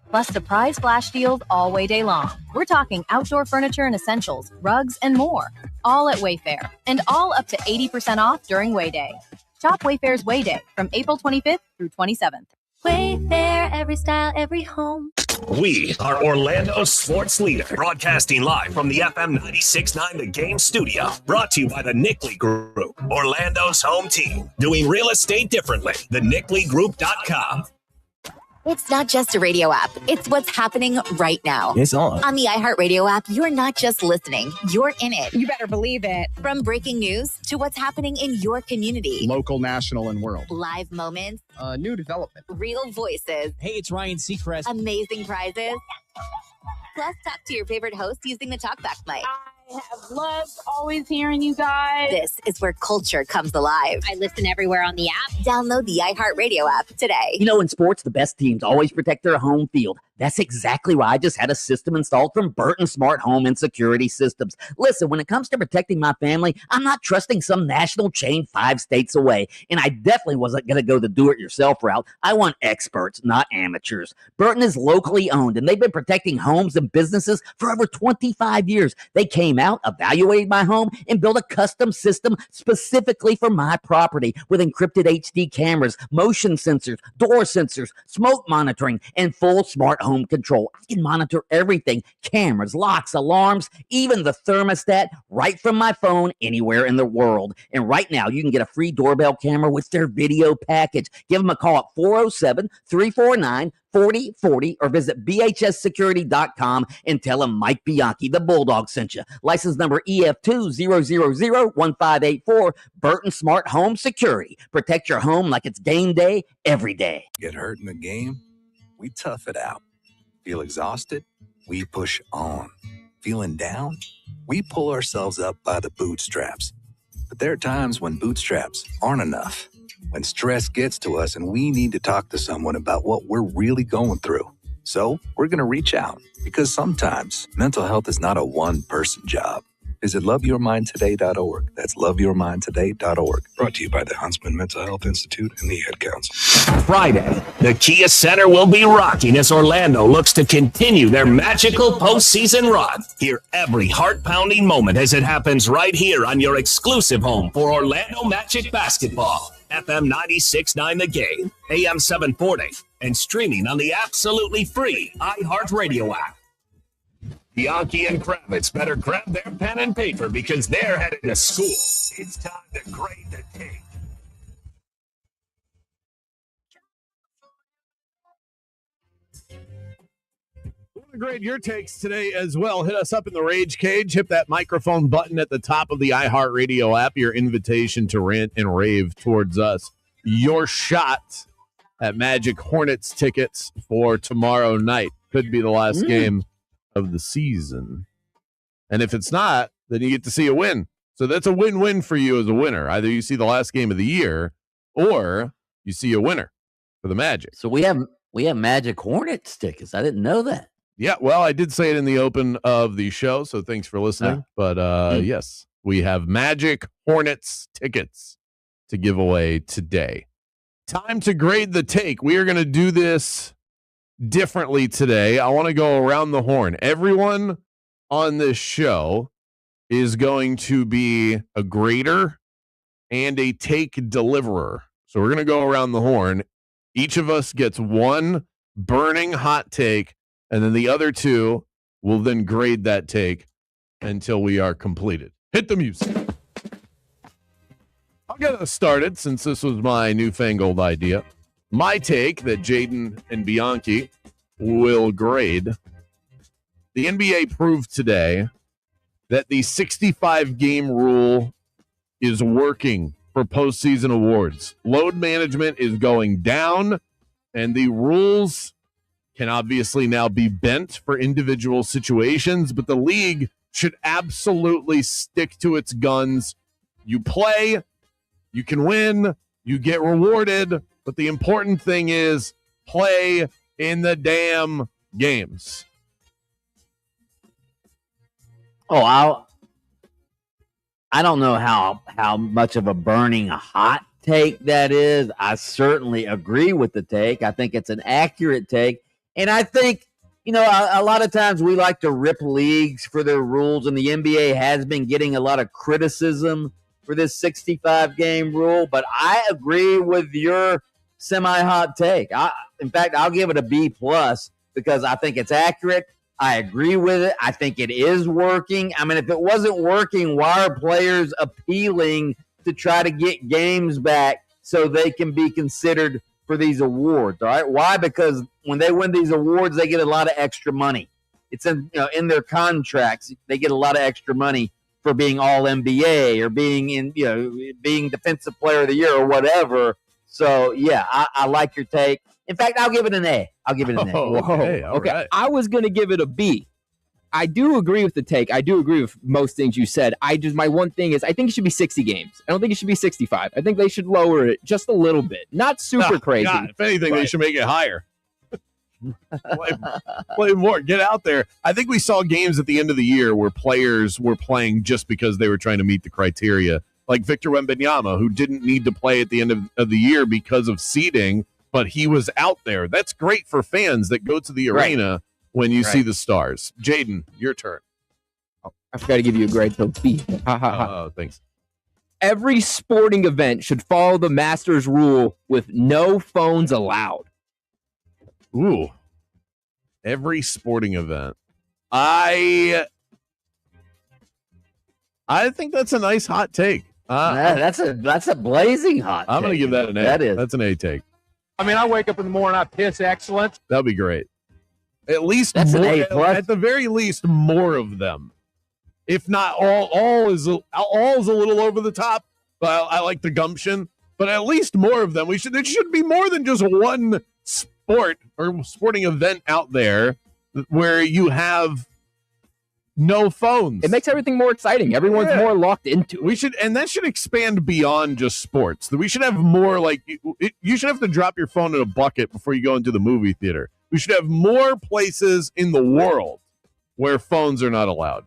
Plus surprise flash deals all Wayday long. We're talking outdoor furniture and essentials, rugs, and more. All at Wayfair, and all up to 80% off during Wayday. Shop Wayfair's Wayday from April 25th through 27th. Wayfair, every style, every home. We are Orlando's sports leader, broadcasting live from the FM 96.9 The Game studio. Brought to you by the Nickley Group, Orlando's home team. Doing real estate differently. TheNickleyGroup.com. It's not just a radio app. It's what's happening right now. It's on. On the iHeart Radio app, you're not just listening. You're in it. You better believe it. From breaking news to what's happening in your community. Local, national, and world. Live moments. New development. Real voices. Hey, it's Ryan Seacrest. Amazing prizes. Plus, talk to your favorite host using the TalkBack mic. I have loved always hearing you guys. This is where culture comes alive. I listen everywhere on the app. Download the iHeart Radio app today. You know, in sports, the best teams always protect their home field. That's exactly why I just had a system installed from Burton Smart Home and Security Systems. Listen, when it comes to protecting my family, I'm not trusting some national chain 5 states away. And I definitely wasn't going to go the do-it-yourself route. I want experts, not amateurs. Burton is locally owned, and they've been protecting homes and businesses for over 25 years. They came out, evaluated my home, and built a custom system specifically for my property with encrypted HD cameras, motion sensors, door sensors, smoke monitoring, and full smart home control. I can monitor everything: cameras, locks, alarms, even the thermostat right from my phone anywhere in the world. And right now, you can get a free doorbell camera with their video package. Give them a call at 407-349-4040 or visit bhssecurity.com and tell them Mike Bianchi, the Bulldog, sent you. License number EF200001584. Burton Smart Home Security. Protect your home like it's game day every day. Get hurt in the game? We tough it out. Feel exhausted? We push on. Feeling down? We pull ourselves up by the bootstraps. But there are times when bootstraps aren't enough. When stress gets to us and we need to talk to someone about what we're really going through. So we're going to reach out because sometimes mental health is not a one-person job. Visit loveyourmindtoday.org. That's loveyourmindtoday.org. Brought to you by the Huntsman Mental Health Institute and the Ad Council. Friday, the Kia Center will be rocking as Orlando looks to continue their magical postseason run. Hear every heart-pounding moment as it happens right here on your exclusive home for Orlando Magic basketball. FM 96.9 The Game, AM 740, and streaming on the absolutely free iHeart Radio app. Bianchi and Kravitz better grab their pen and paper because they're headed to school. It's time to grade the tape. We want to grade your takes today as well. Hit us up in the Rage Cage. Hit that microphone button at the top of the iHeart Radio app. Your invitation to rant and rave towards us. Your shot at Magic Hornets tickets for tomorrow night. Could be the last game of the season. And if it's not, then you get to see a win. So that's a win-win for you as a winner. Either you see the last game of the year or you see a winner for the Magic. So we have Magic Hornets tickets. I didn't know that. Yeah, well, I did say it in the open of the show, so thanks for listening. But yes, we have Magic Hornets tickets to give away today. Time to grade the take. We are going to do this differently today. I want to go around the horn. Everyone on this show is going to be a grader and a take deliverer. So we're going to go around the horn. Each of us gets one burning hot take, and then the other two will then grade that take until we are completed. Hit the music. I'll get us started since this was my newfangled idea. My take that Jaden and Bianchi will grade. The NBA proved today that the 65-game rule is working for postseason awards. Load management is going down, and the rules can obviously now be bent for individual situations, but the league should absolutely stick to its guns. You play, you can win, you get rewarded, but the important thing is play in the damn games. Oh, I don't know how much of a burning hot take that is. I certainly agree with the take. I think it's an accurate take. And I think, a lot of times we like to rip leagues for their rules, and the NBA has been getting a lot of criticism for this 65-game rule. But I agree with your semi-hot take. In fact, I'll give it a B+ because I think it's accurate. I agree with it. I think it is working. I mean, if it wasn't working, why are players appealing to try to get games back so they can be considered for these awards? All right. Why? Because when they win these awards, they get a lot of extra money. It's in their contracts. They get a lot of extra money for being all NBA or being being defensive player of the year or whatever. So yeah, I like your take. In fact, I'll give it an A. Okay. Right. I was going to give it a B. I do agree with the take. I do agree with most things you said. My one thing is I think it should be 60 games. I don't think it should be 65. I think they should lower it just a little bit. Not super crazy. God, if anything, they should make it higher. Play more. Get out there. I think we saw games at the end of the year where players were playing just because they were trying to meet the criteria. Like Victor Wembanyama, who didn't need to play at the end of the year because of seeding, but he was out there. That's great for fans that go to the arena when you see the stars. Jaden, your turn. Oh, I forgot to give you a grade, so B. Oh, thanks. Every sporting event should follow the Masters rule with no phones allowed. Ooh. Every sporting event. I think that's a nice hot take. That's a blazing hot take. I'm going to give that an A. That's an A take. I mean, I wake up in the morning, I piss excellent. That'd be great. At least that's more, an A+. at the very least, more of them. If not all is a little over the top. But I like the gumption. But at least more of them. There should be more than just one sport or sporting event out there where you have no phones. It makes everything more exciting. Everyone's more locked into it. And that should expand beyond just sports. We should have more you should have to drop your phone in a bucket before you go into the movie theater. We should have more places in the world where phones are not allowed.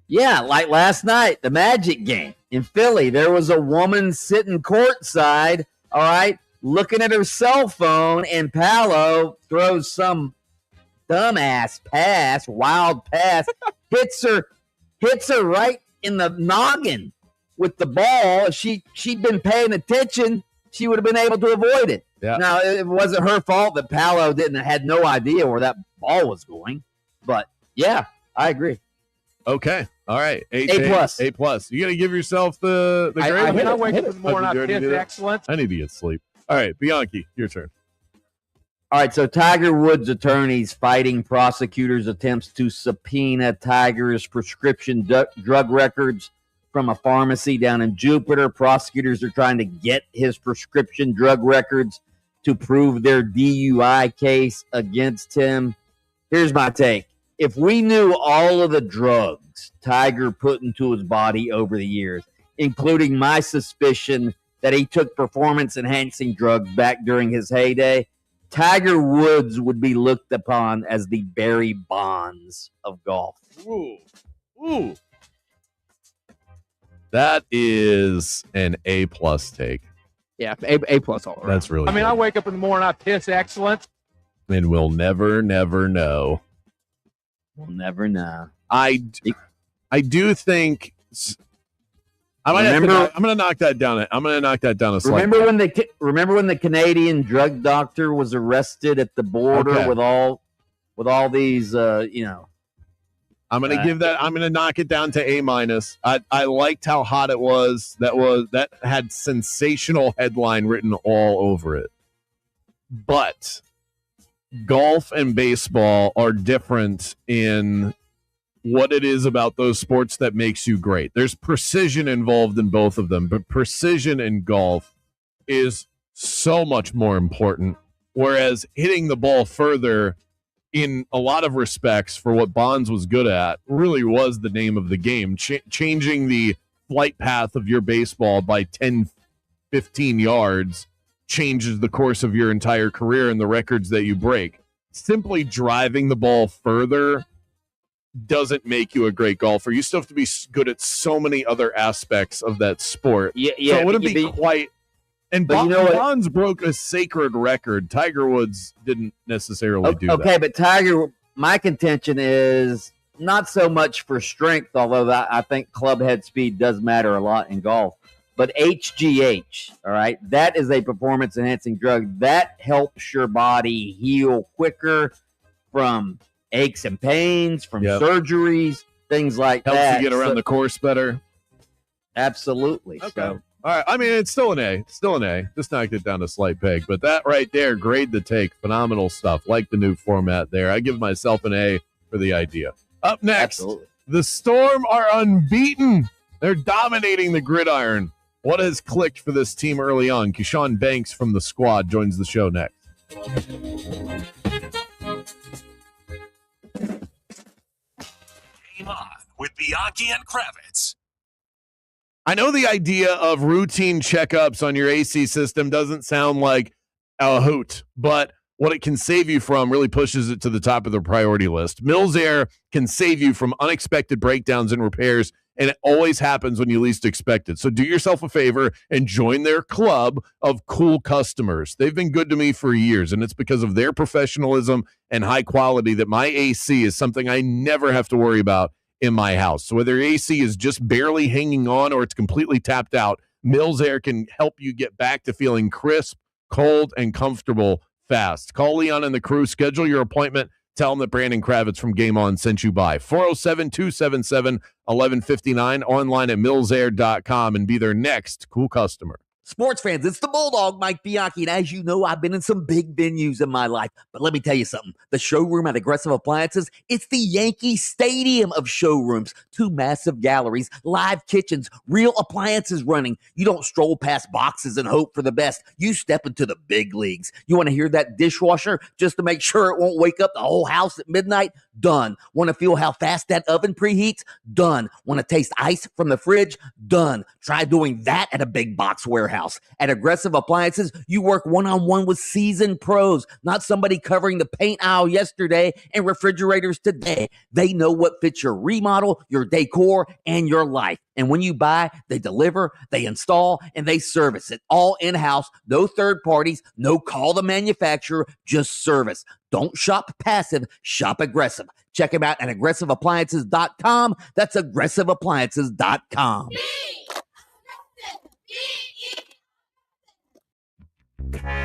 Yeah, like last night, the Magic game in Philly, there was a woman sitting courtside, all right, looking at her cell phone, and Paolo throws some dumbass pass, wild pass, hits her right in the noggin with the ball. If she'd been paying attention, she would have been able to avoid it. Yeah. Now, it wasn't her fault that Paolo had no idea where that ball was going. But, yeah, I agree. Okay. All right. A+. A+. You going to give yourself the grade? I wake up in the morning, I piss excellent. I need to get sleep. All right, Bianchi, your turn. All right, so Tiger Woods' attorneys fighting prosecutors' attempts to subpoena Tiger's prescription drug records from a pharmacy down in Jupiter. Prosecutors are trying to get his prescription drug records to prove their DUI case against him. Here's my take. If we knew all of the drugs Tiger put into his body over the years, including my suspicion that he took performance-enhancing drugs back during his heyday, Tiger Woods would be looked upon as the Barry Bonds of golf. Ooh. That is an A+ take. Yeah, A+ all around. That's really good. I wake up in the morning, I piss excellent. And we'll never know. We'll never know. I do think I'm going to knock that down. I'm going to knock that down a slight. Remember when the Canadian drug doctor was arrested at the border with all these I'm going to give that. I'm going to knock it down to A-. I liked how hot it was. That had sensational headline written all over it. But golf and baseball are different in what it is about those sports that makes you great. There's precision involved in both of them, but precision in golf is so much more important. Whereas hitting the ball further, in a lot of respects, for what Bonds was good at, really was the name of the game. Changing the flight path of your baseball by 10, 15 yards changes the course of your entire career and the records that you break. Simply driving the ball further doesn't make you a great golfer. You still have to be good at so many other aspects of that sport. Yeah. So it wouldn't be quite. And Bonds broke a sacred record. Tiger Woods didn't necessarily do that. Okay, but Tiger, my contention is not so much for strength, although I think club head speed does matter a lot in golf. But HGH, all right, that is a performance-enhancing drug. That helps your body heal quicker from aches and pains, from surgeries, things like that. Helps you get around the course better. Absolutely. Okay. So, all right. I mean, it's still an A. Still an A. Just knocked it down a slight peg. But that right there, grade the take. Phenomenal stuff. Like the new format there. I give myself an A for the idea. Up next, the Storm are unbeaten. They're dominating the gridiron. What has clicked for this team early on? Keyshawn Banks from the squad joins the show next. Game on with Bianchi and Kravitz. I know the idea of routine checkups on your AC system doesn't sound like a hoot, but what it can save you from really pushes it to the top of the priority list. Mills Air can save you from unexpected breakdowns and repairs, and it always happens when you least expect it. So do yourself a favor and join their club of cool customers. They've been good to me for years, and it's because of their professionalism and high quality that my AC is something I never have to worry about in my house. So whether your AC is just barely hanging on or it's completely tapped out, Mills Air can help you get back to feeling crisp, cold, and comfortable fast. Call Leon and the crew. Schedule your appointment. Tell them that Brandon Kravitz from Game On sent you by. 407-277-1159. Online at millsair.com and be their next cool customer. Sports fans, it's the Bulldog, Mike Bianchi, and as you know, I've been in some big venues in my life, but let me tell you something. The showroom at Aggressive Appliances, it's the Yankee Stadium of showrooms. 2 massive galleries, live kitchens, real appliances running. You don't stroll past boxes and hope for the best. You step into the big leagues. You want to hear that dishwasher just to make sure it won't wake up the whole house at midnight? Done. Want to feel how fast that oven preheats? Done. Want to taste ice from the fridge? Done. Try doing that at a big box warehouse. house. At Aggressive Appliances, you work one-on-one with seasoned pros, not somebody covering the paint aisle yesterday and refrigerators today. They know what fits your remodel, your decor, and your life. And when you buy, they deliver, they install, and they service it all in-house. No third parties, no call the manufacturer, just service. Don't shop passive, shop aggressive. Check them out at aggressiveappliances.com. That's aggressiveappliances.com.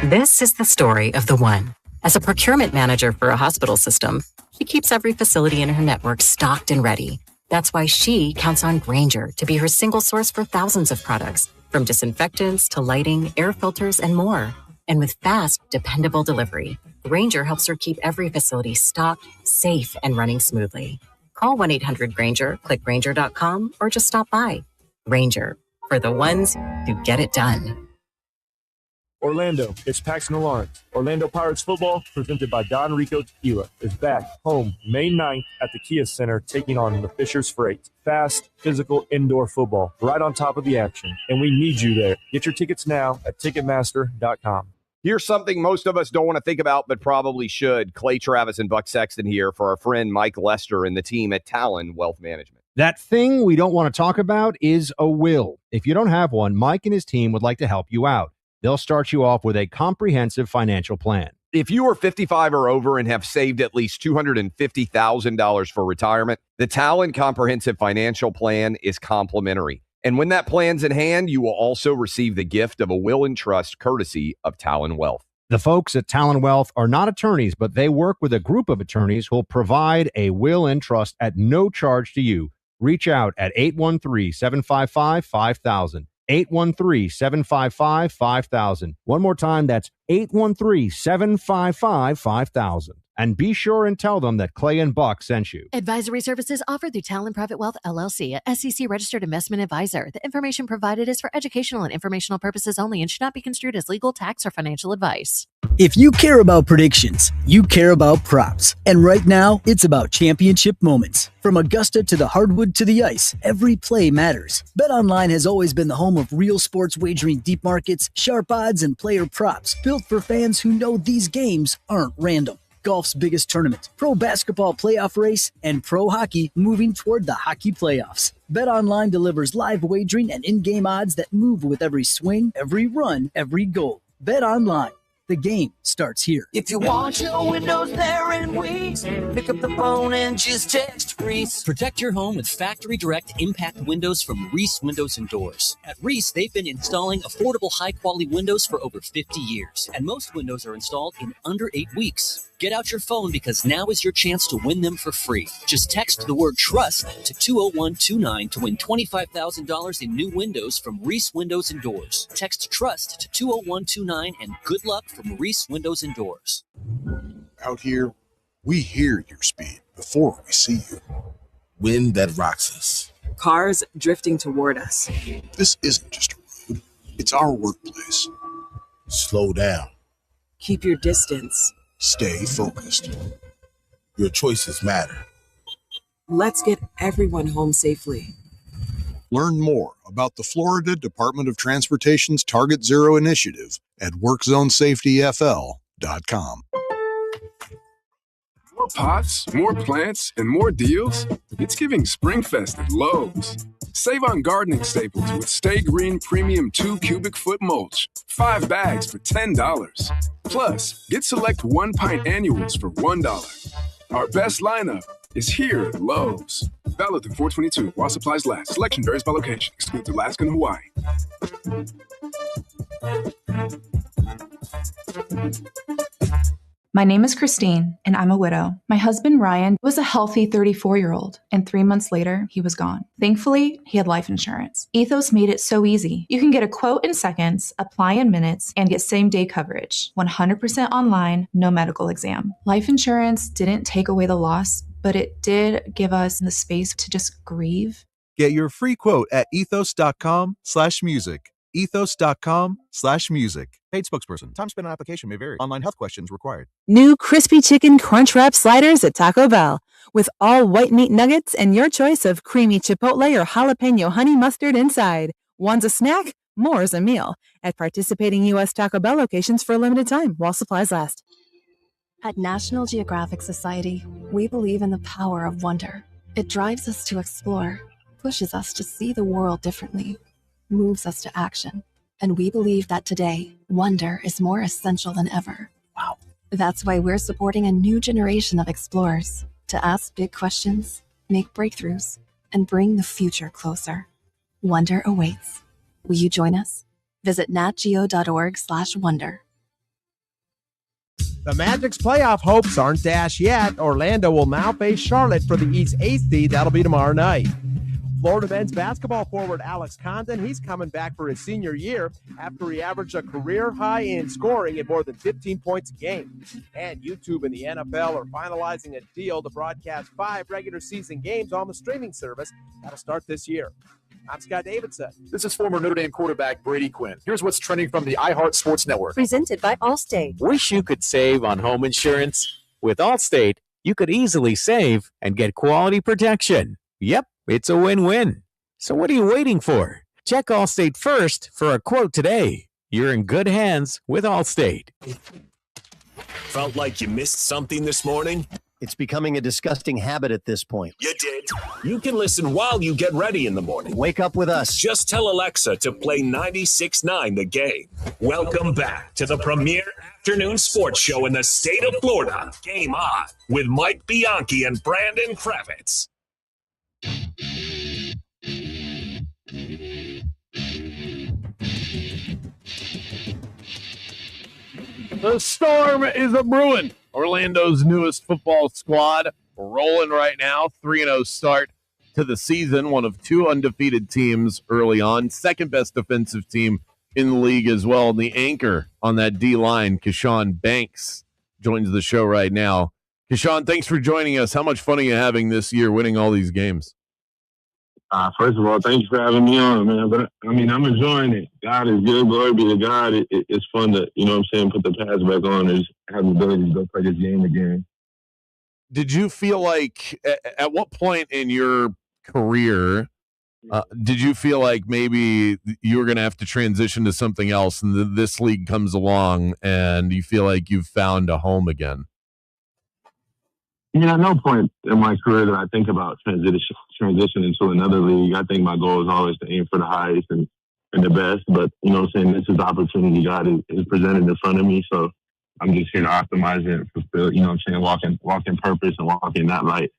This is the story of the one. As a procurement manager for a hospital system, she keeps every facility in her network stocked and ready. That's why she counts on Grainger to be her single source for thousands of products, from disinfectants to lighting, air filters, and more. And with fast, dependable delivery, Grainger helps her keep every facility stocked, safe, and running smoothly. Call 1-800-GRAINGER, click Grainger.com, or just stop by. Grainger, for the ones who get it done. Orlando, it's Paxton Lawrence. Orlando Pirates football, presented by Don Rico Tequila, is back home May 9th at the Kia Center, taking on the Fishers Freight. Fast, physical, indoor football, right on top of the action. And we need you there. Get your tickets now at Ticketmaster.com. Here's something most of us don't want to think about, but probably should. Clay Travis and Buck Sexton here for our friend Mike Lester and the team at Talon Wealth Management. That thing we don't want to talk about is a will. If you don't have one, Mike and his team would like to help you out. They'll start you off with a comprehensive financial plan. If you are 55 or over and have saved at least $250,000 for retirement, the Talon Comprehensive Financial Plan is complimentary. And when that plan's in hand, you will also receive the gift of a will and trust courtesy of Talon Wealth. The folks at Talon Wealth are not attorneys, but they work with a group of attorneys who'll provide a will and trust at no charge to you. Reach out at 813-755-5000. 813-755-5000. One more time, that's 813-755-5000. And be sure and tell them that Clay and Buck sent you. Advisory services offered through Talon Private Wealth, LLC, a SEC-registered investment advisor. The information provided is for educational and informational purposes only and should not be construed as legal, tax, or financial advice. If you care about predictions, you care about props. And right now, it's about championship moments. From Augusta to the hardwood to the ice, every play matters. BetOnline has always been the home of real sports wagering, deep markets, sharp odds, and player props, built for fans who know these games aren't random. Golf's biggest tournament, pro basketball playoff race, and pro hockey moving toward the hockey playoffs. BetOnline delivers live wagering and in-game odds that move with every swing, every run, every goal. BetOnline. The game starts here. If you want your windows there in weeks, pick up the phone and just text Reese. Protect your home with factory direct impact windows from Reese Windows and Doors. At Reese, they've been installing affordable, high-quality windows for over 50 years, and most windows are installed in under 8 weeks. Get out your phone because now is your chance to win them for free. Just text the word TRUST to 20129 to win $25,000 in new windows from Reese Windows and Doors. Text TRUST to 20129 and good luck from Reese Windows and Doors. Out here, we hear your speed before we see you. Wind that rocks us. Cars drifting toward us. This isn't just a road, it's our workplace. Slow down. Keep your distance. Stay focused. Your choices matter. Let's get everyone home safely. Learn more about the Florida Department of Transportation's Target Zero initiative at WorkZoneSafetyFL.com. More pots, more plants, and more deals? It's giving SpringFest at Lowe's. Save on gardening staples with Stay Green Premium 2 cubic foot mulch. 5 bags for $10. Plus, get select 1 pint annuals for $1. Our best lineup is here at Lowe's. Valid through 4/22 while supplies last. Selection varies by location. Excludes Alaska and Hawaii. My name is Christine, and I'm a widow. My husband, Ryan, was a healthy 34-year-old, and 3 months later, he was gone. Thankfully, he had life insurance. Ethos made it so easy. You can get a quote in seconds, apply in minutes, and get same-day coverage. 100% online, no medical exam. Life insurance didn't take away the loss, but it did give us the space to just grieve. Get your free quote at ethos.com/music. ethos.com/music. Paid spokesperson. Time spent on application may vary. Online health questions required. New crispy chicken crunch wrap sliders at Taco Bell. With all white meat nuggets and your choice of creamy chipotle or jalapeno honey mustard inside. One's a snack, More is a meal at participating U.S. Taco Bell locations for a limited time while supplies last. At National Geographic Society, we believe in the power of wonder. It drives us to explore, pushes us to see the world differently, moves us to action. And we believe that today, wonder is more essential than ever. Wow. That's why we're supporting a new generation of explorers to ask big questions, make breakthroughs, and bring the future closer. Wonder awaits. Will you join us? Visit natgeo.org/wonder. The Magic's playoff hopes aren't dashed yet. Orlando will now face Charlotte for the East 8th seed. That'll be tomorrow night. Florida men's basketball forward Alex Condon, he's coming back for his senior year after he averaged a career high in scoring at more than 15 points a game. And YouTube and the NFL are finalizing a deal to broadcast 5 regular season games on the streaming service. That'll start this year. I'm Scott Davidson. This is former Notre Dame quarterback Brady Quinn. Here's what's trending from the iHeart Sports Network. Presented by Allstate. Wish you could save on home insurance? With Allstate, you could easily save and get quality protection. Yep, it's a win-win. So what are you waiting for? Check Allstate first for a quote today. You're in good hands with Allstate. Felt like you missed something this morning? It's becoming a disgusting habit at this point. You did. You can listen while you get ready in the morning. Wake up with us. Just tell Alexa to play 96.9 The Game. Welcome back to the premier afternoon sports show in the state of Florida. Game On with Mike Bianchi and Brandon Kravitz. The storm is a brewing. Orlando's newest football squad rolling right now. 3-0 start to the season. One of 2 undefeated teams early on. Second best defensive team in the league as well. And the anchor on that D-line, Keshawn Banks, joins the show right now. Keshawn, thanks for joining us. How much fun are you having this year winning all these games? First of all, thank you for having me on, man. But, I'm enjoying it. God is good. Glory be to God. It's fun to, put the pads back on and have the ability to go play this game again. Did you feel like, at what point in your career, did you feel like maybe you were going to have to transition to something else and this league comes along and you feel like you've found a home again? At no point in my career that I think about transitioning to another league. I think my goal is always to aim for the highest and the best. But, this is the opportunity God is presented in front of me. So I'm just here to optimize it and fulfill, walk in purpose and walk in that light.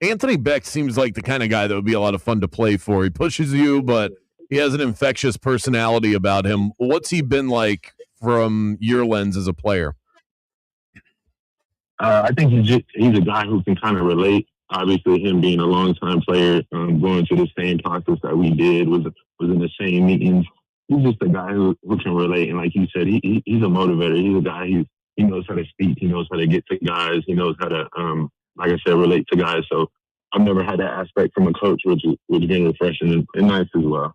Anthony Beck seems like the kind of guy that would be a lot of fun to play for. He pushes you, but he has an infectious personality about him. What's he been like from your lens as a player? I think he's a guy who can kind of relate. Obviously, him being a longtime player, going through the same process that we did, was in the same meetings. He's just a guy who can relate. And like you said, he's a motivator. He's a guy he knows how to speak. He knows how to get to guys. He knows how to, like I said, relate to guys. So I've never had that aspect from a coach, which has been refreshing and nice as well.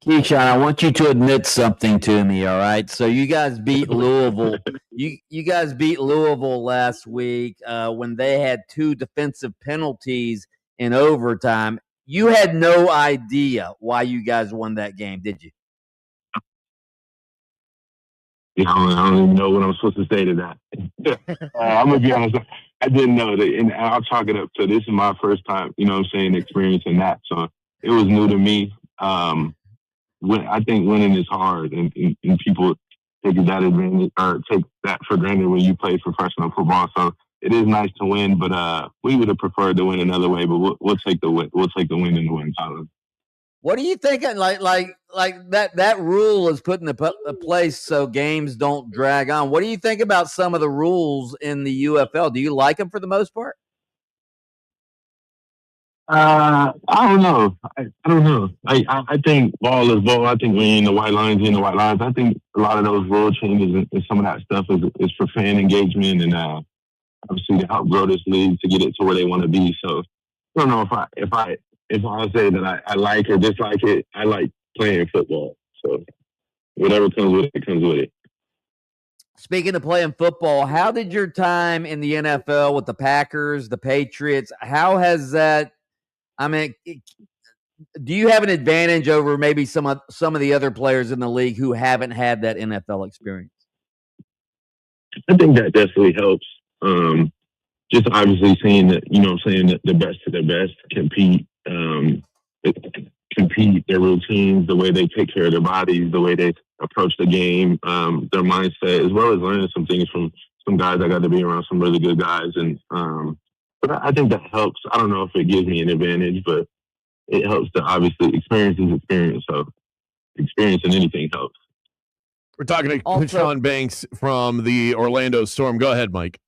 Keyshawn, I want you to admit something to me, all right? So you guys beat Louisville. You guys beat Louisville last week when they had 2 defensive penalties in overtime. You had no idea why you guys won that game, did you? I don't even know what I'm supposed to say to that. I'm going to be honest. I didn't know that, and I'll chalk it up to this is my first time, experiencing that. So it was new to me. I think winning is hard, and people take that advantage or take that for granted when you play professional football. So it is nice to win, but we would have preferred to win another way. But we'll take the win. We'll take the win in the win column. What are you thinking? Like that rule is put in place so games don't drag on. What do you think about some of the rules in the UFL? Do you like them for the most part? I don't know. I don't know. I think ball is ball. I think when you're in the white lines, you're in the white lines. I think a lot of those rule changes and some of that stuff is for fan engagement and obviously to help grow this league to get it to where they want to be. So I don't know if I say that I like or dislike it. I like playing football. So whatever comes with it, comes with it. Speaking of playing football, how did your time in the NFL with the Packers, the Patriots, how has that? I mean, Do you have an advantage over maybe some of the other players in the league who haven't had that NFL experience? I think that definitely helps. Just obviously seeing that, the best of the best compete their routines, the way they take care of their bodies, the way they approach the game, their mindset, as well as learning some things from some guys. I got to be around some really good guys. And, but I think that helps. I don't know if it gives me an advantage, but it helps to obviously experience is experience. So experience in anything helps. We're talking to Sean Banks from the Orlando Storm. Go ahead, Mike.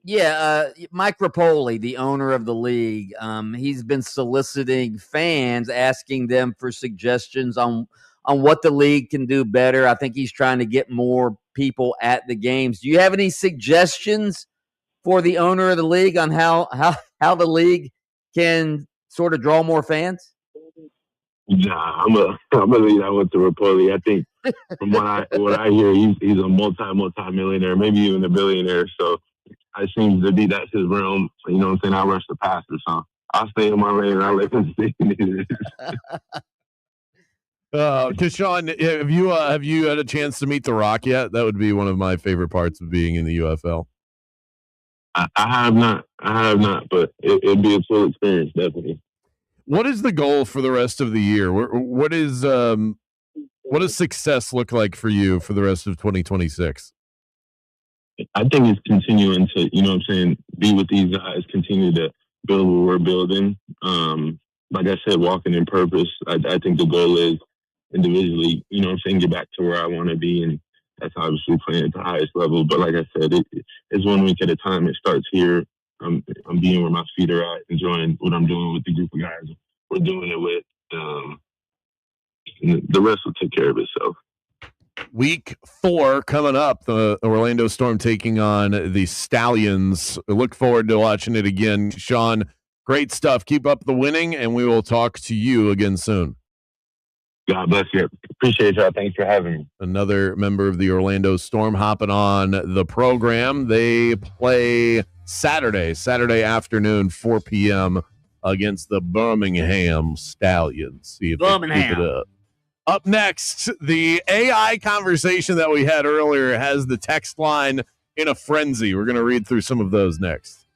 Yeah, Mike Rapoli, the owner of the league, he's been soliciting fans, asking them for suggestions on what the league can do better. I think he's trying to get more people at the games. Do you have any suggestions for the owner of the league on how the league can sort of draw more fans? Nah, I'm gonna leave that one to Rapoli. I think from what I hear, he's a multi-millionaire, maybe even a billionaire. So it seems to be that's his realm. You know what I'm saying? I rush the passer, so I'll stay in my lane and I'll let him stay in his. Deshaun, have you had a chance to meet The Rock yet? That would be one of my favorite parts of being in the UFL. I have not, but it'd be a cool experience, definitely. What is the goal for the rest of the year? What does success look like for you for the rest of 2026? I think it's continuing to, be with these guys, continue to build what we're building. Like I said, walking in purpose. I think the goal is individually, get back to where I want to be. And that's obviously playing at the highest level. But like I said, it's 1 week at a time. It starts here. I'm being where my feet are at, enjoying what I'm doing with the group of guys we're doing it with. And the rest will take care of itself. Week 4 coming up, the Orlando Storm taking on the Stallions. I look forward to watching it again. Sean, great stuff. Keep up the winning, and we will talk to you again soon. God bless you. Appreciate y'all. Thanks for having me. Another member of the Orlando Storm hopping on the program. They play Saturday afternoon, 4 p.m. against the Birmingham Stallions. See if they keep it up. Up next, the AI conversation that we had earlier has the text line in a frenzy. We're going to read through some of those next.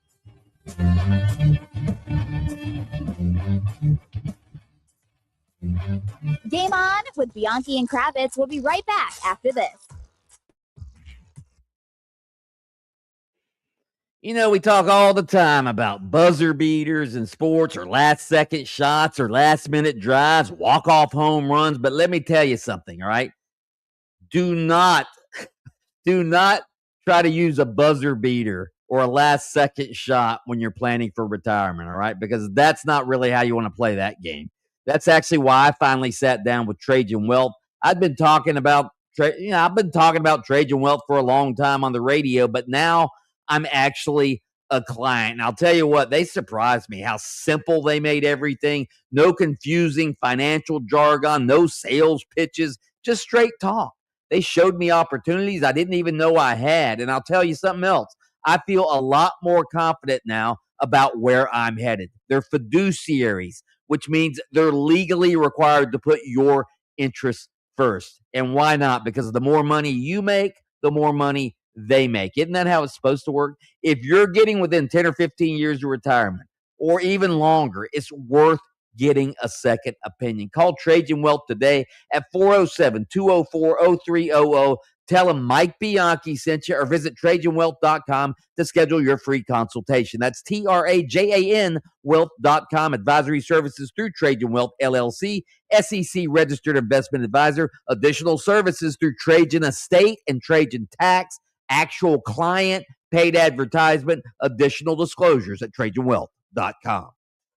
Game On with Bianchi and Kravitz. We'll be right back after this. We talk all the time about buzzer beaters in sports, or last-second shots, or last-minute drives, walk-off home runs. But let me tell you something, all right? Do not try to use a buzzer beater or a last-second shot when you're planning for retirement, all right? Because that's not really how you want to play that game. That's actually why I finally sat down with Trajan Wealth. I've been talking about Trajan Wealth for a long time on the radio, but now I'm actually a client. And I'll tell you what, they surprised me how simple they made everything. No confusing financial jargon, no sales pitches, just straight talk. They showed me opportunities I didn't even know I had. And I'll tell you something else. I feel a lot more confident now about where I'm headed. They're fiduciaries, which means they're legally required to put your interests first. And why not? Because the more money you make, the more money they make. Isn't that how it's supposed to work? If you're getting within 10 or 15 years of retirement, or even longer, it's worth getting a second opinion. Call Trajan Wealth today at 407-204-0300. Tell them Mike Bianchi sent you, or visit TrajanWealth.com to schedule your free consultation. That's TRAJAN Wealth.com. Advisory services through Trajan Wealth, LLC, SEC registered investment advisor. Additional services through Trajan Estate and Trajan Tax. Actual client, paid advertisement, additional disclosures at TrajanWealth.com.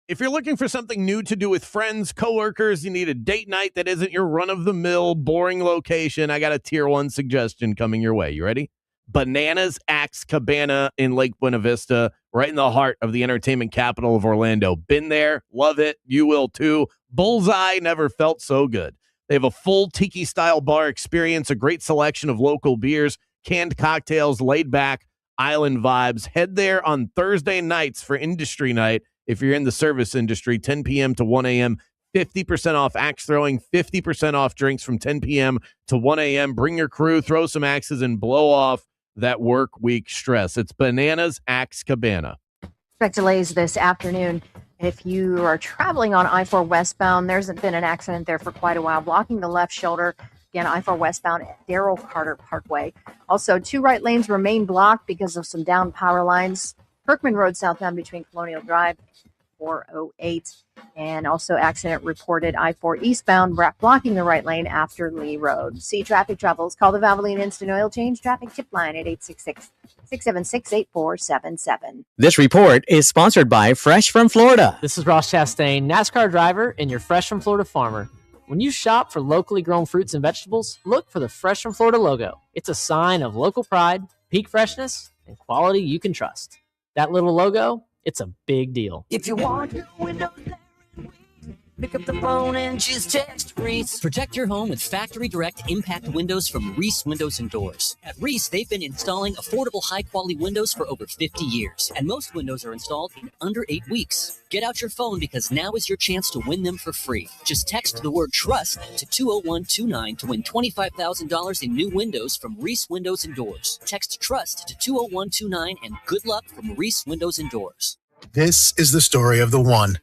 If you're looking for something new to do with friends, coworkers, you need a date night that isn't your run-of-the-mill, boring location, I got a tier 1 suggestion coming your way. You ready? Bananas Axe Cabana in Lake Buena Vista, right in the heart of the entertainment capital of Orlando. Been there, love it, you will too. Bullseye, never felt so good. They have a full tiki-style bar experience, a great selection of local beers, canned cocktails, laid-back, island vibes. Head there on Thursday nights for industry night. If you're in the service industry, 10 p.m. to 1 a.m., 50% off axe throwing, 50% off drinks from 10 p.m. to 1 a.m. Bring your crew, throw some axes, and blow off that work week stress. It's Bananas Axe Cabana. Expect delays this afternoon. If you are traveling on I-4 westbound, there's been an accident there for quite a while, blocking the left shoulder. Again, I-4 westbound at Darrell Carter Parkway. Also, 2 right lanes remain blocked because of some down power lines. Kirkman Road southbound between Colonial Drive 408. And also accident reported I-4 eastbound, blocking the right lane after Lee Road. See traffic troubles. Call the Valvoline Instant Oil Change traffic tip line at 866-676-8477. This report is sponsored by Fresh from Florida. This is Ross Chastain, NASCAR driver and your Fresh from Florida farmer. When you shop for locally grown fruits and vegetables, look for the Fresh from Florida logo. It's a sign of local pride, peak freshness, and quality you can trust. That little logo, it's a big deal. If you want your windows there and we pick up the phone and just text Reese. Protect your home with factory direct impact windows from Reese Windows and Doors. At Reese, they've been installing affordable, high-quality windows for over 50 years, and most windows are installed in under 8 weeks. Get out your phone because now is your chance to win them for free. Just text the word TRUST to 20129 to win $25,000 in new windows from Reese Windows and Doors. Text TRUST to 20129 and good luck from Reese Windows and Doors. This is the story of the one.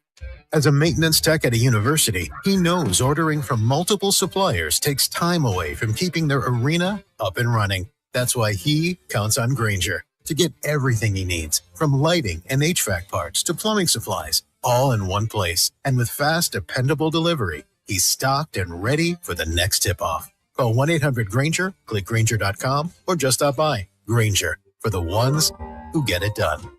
As a maintenance tech at a university, he knows ordering from multiple suppliers takes time away from keeping their arena up and running. That's why he counts on Grainger to get everything he needs, from lighting and HVAC parts to plumbing supplies, all in one place. And with fast, dependable delivery, he's stocked and ready for the next tip-off. Call 1-800-GRAINGER, click Grainger.com, or just stop by. Grainger, for the ones who get it done.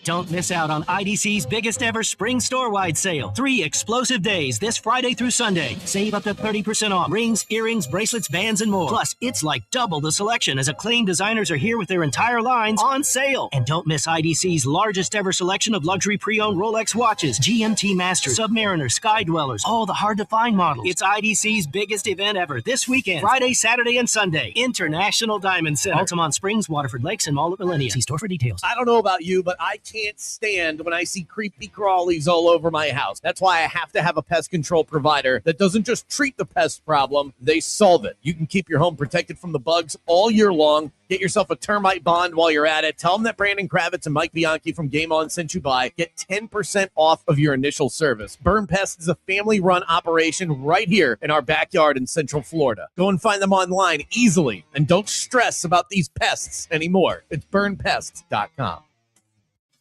Don't miss out on IDC's biggest ever spring store-wide sale. 3 explosive days this Friday through Sunday. Save up to 30% off rings, earrings, bracelets, bands, and more. Plus, it's like double the selection as acclaimed designers are here with their entire lines on sale. And don't miss IDC's largest ever selection of luxury pre-owned Rolex watches, GMT Masters, Submariner, Sky Dwellers, all the hard-to-find models. It's IDC's biggest event ever this weekend, Friday, Saturday, and Sunday. International Diamond Center, Altamont Springs, Waterford Lakes, and Mall at Millennia. See store for details. I don't know about you, but I can't stand when I see creepy crawlies all over my house. That's why I have to have a pest control provider that doesn't just treat the pest problem, they solve it. You can keep your home protected from the bugs all year long. Get yourself a termite bond while you're at it. Tell them that Brandon Kravitz and Mike Bianchi from Game On sent you by. Get 10% off of your initial service. Burn Pest is a family-run operation right here in our backyard in Central Florida. Go and find them online easily, and don't stress about these pests anymore. It's burnpests.com.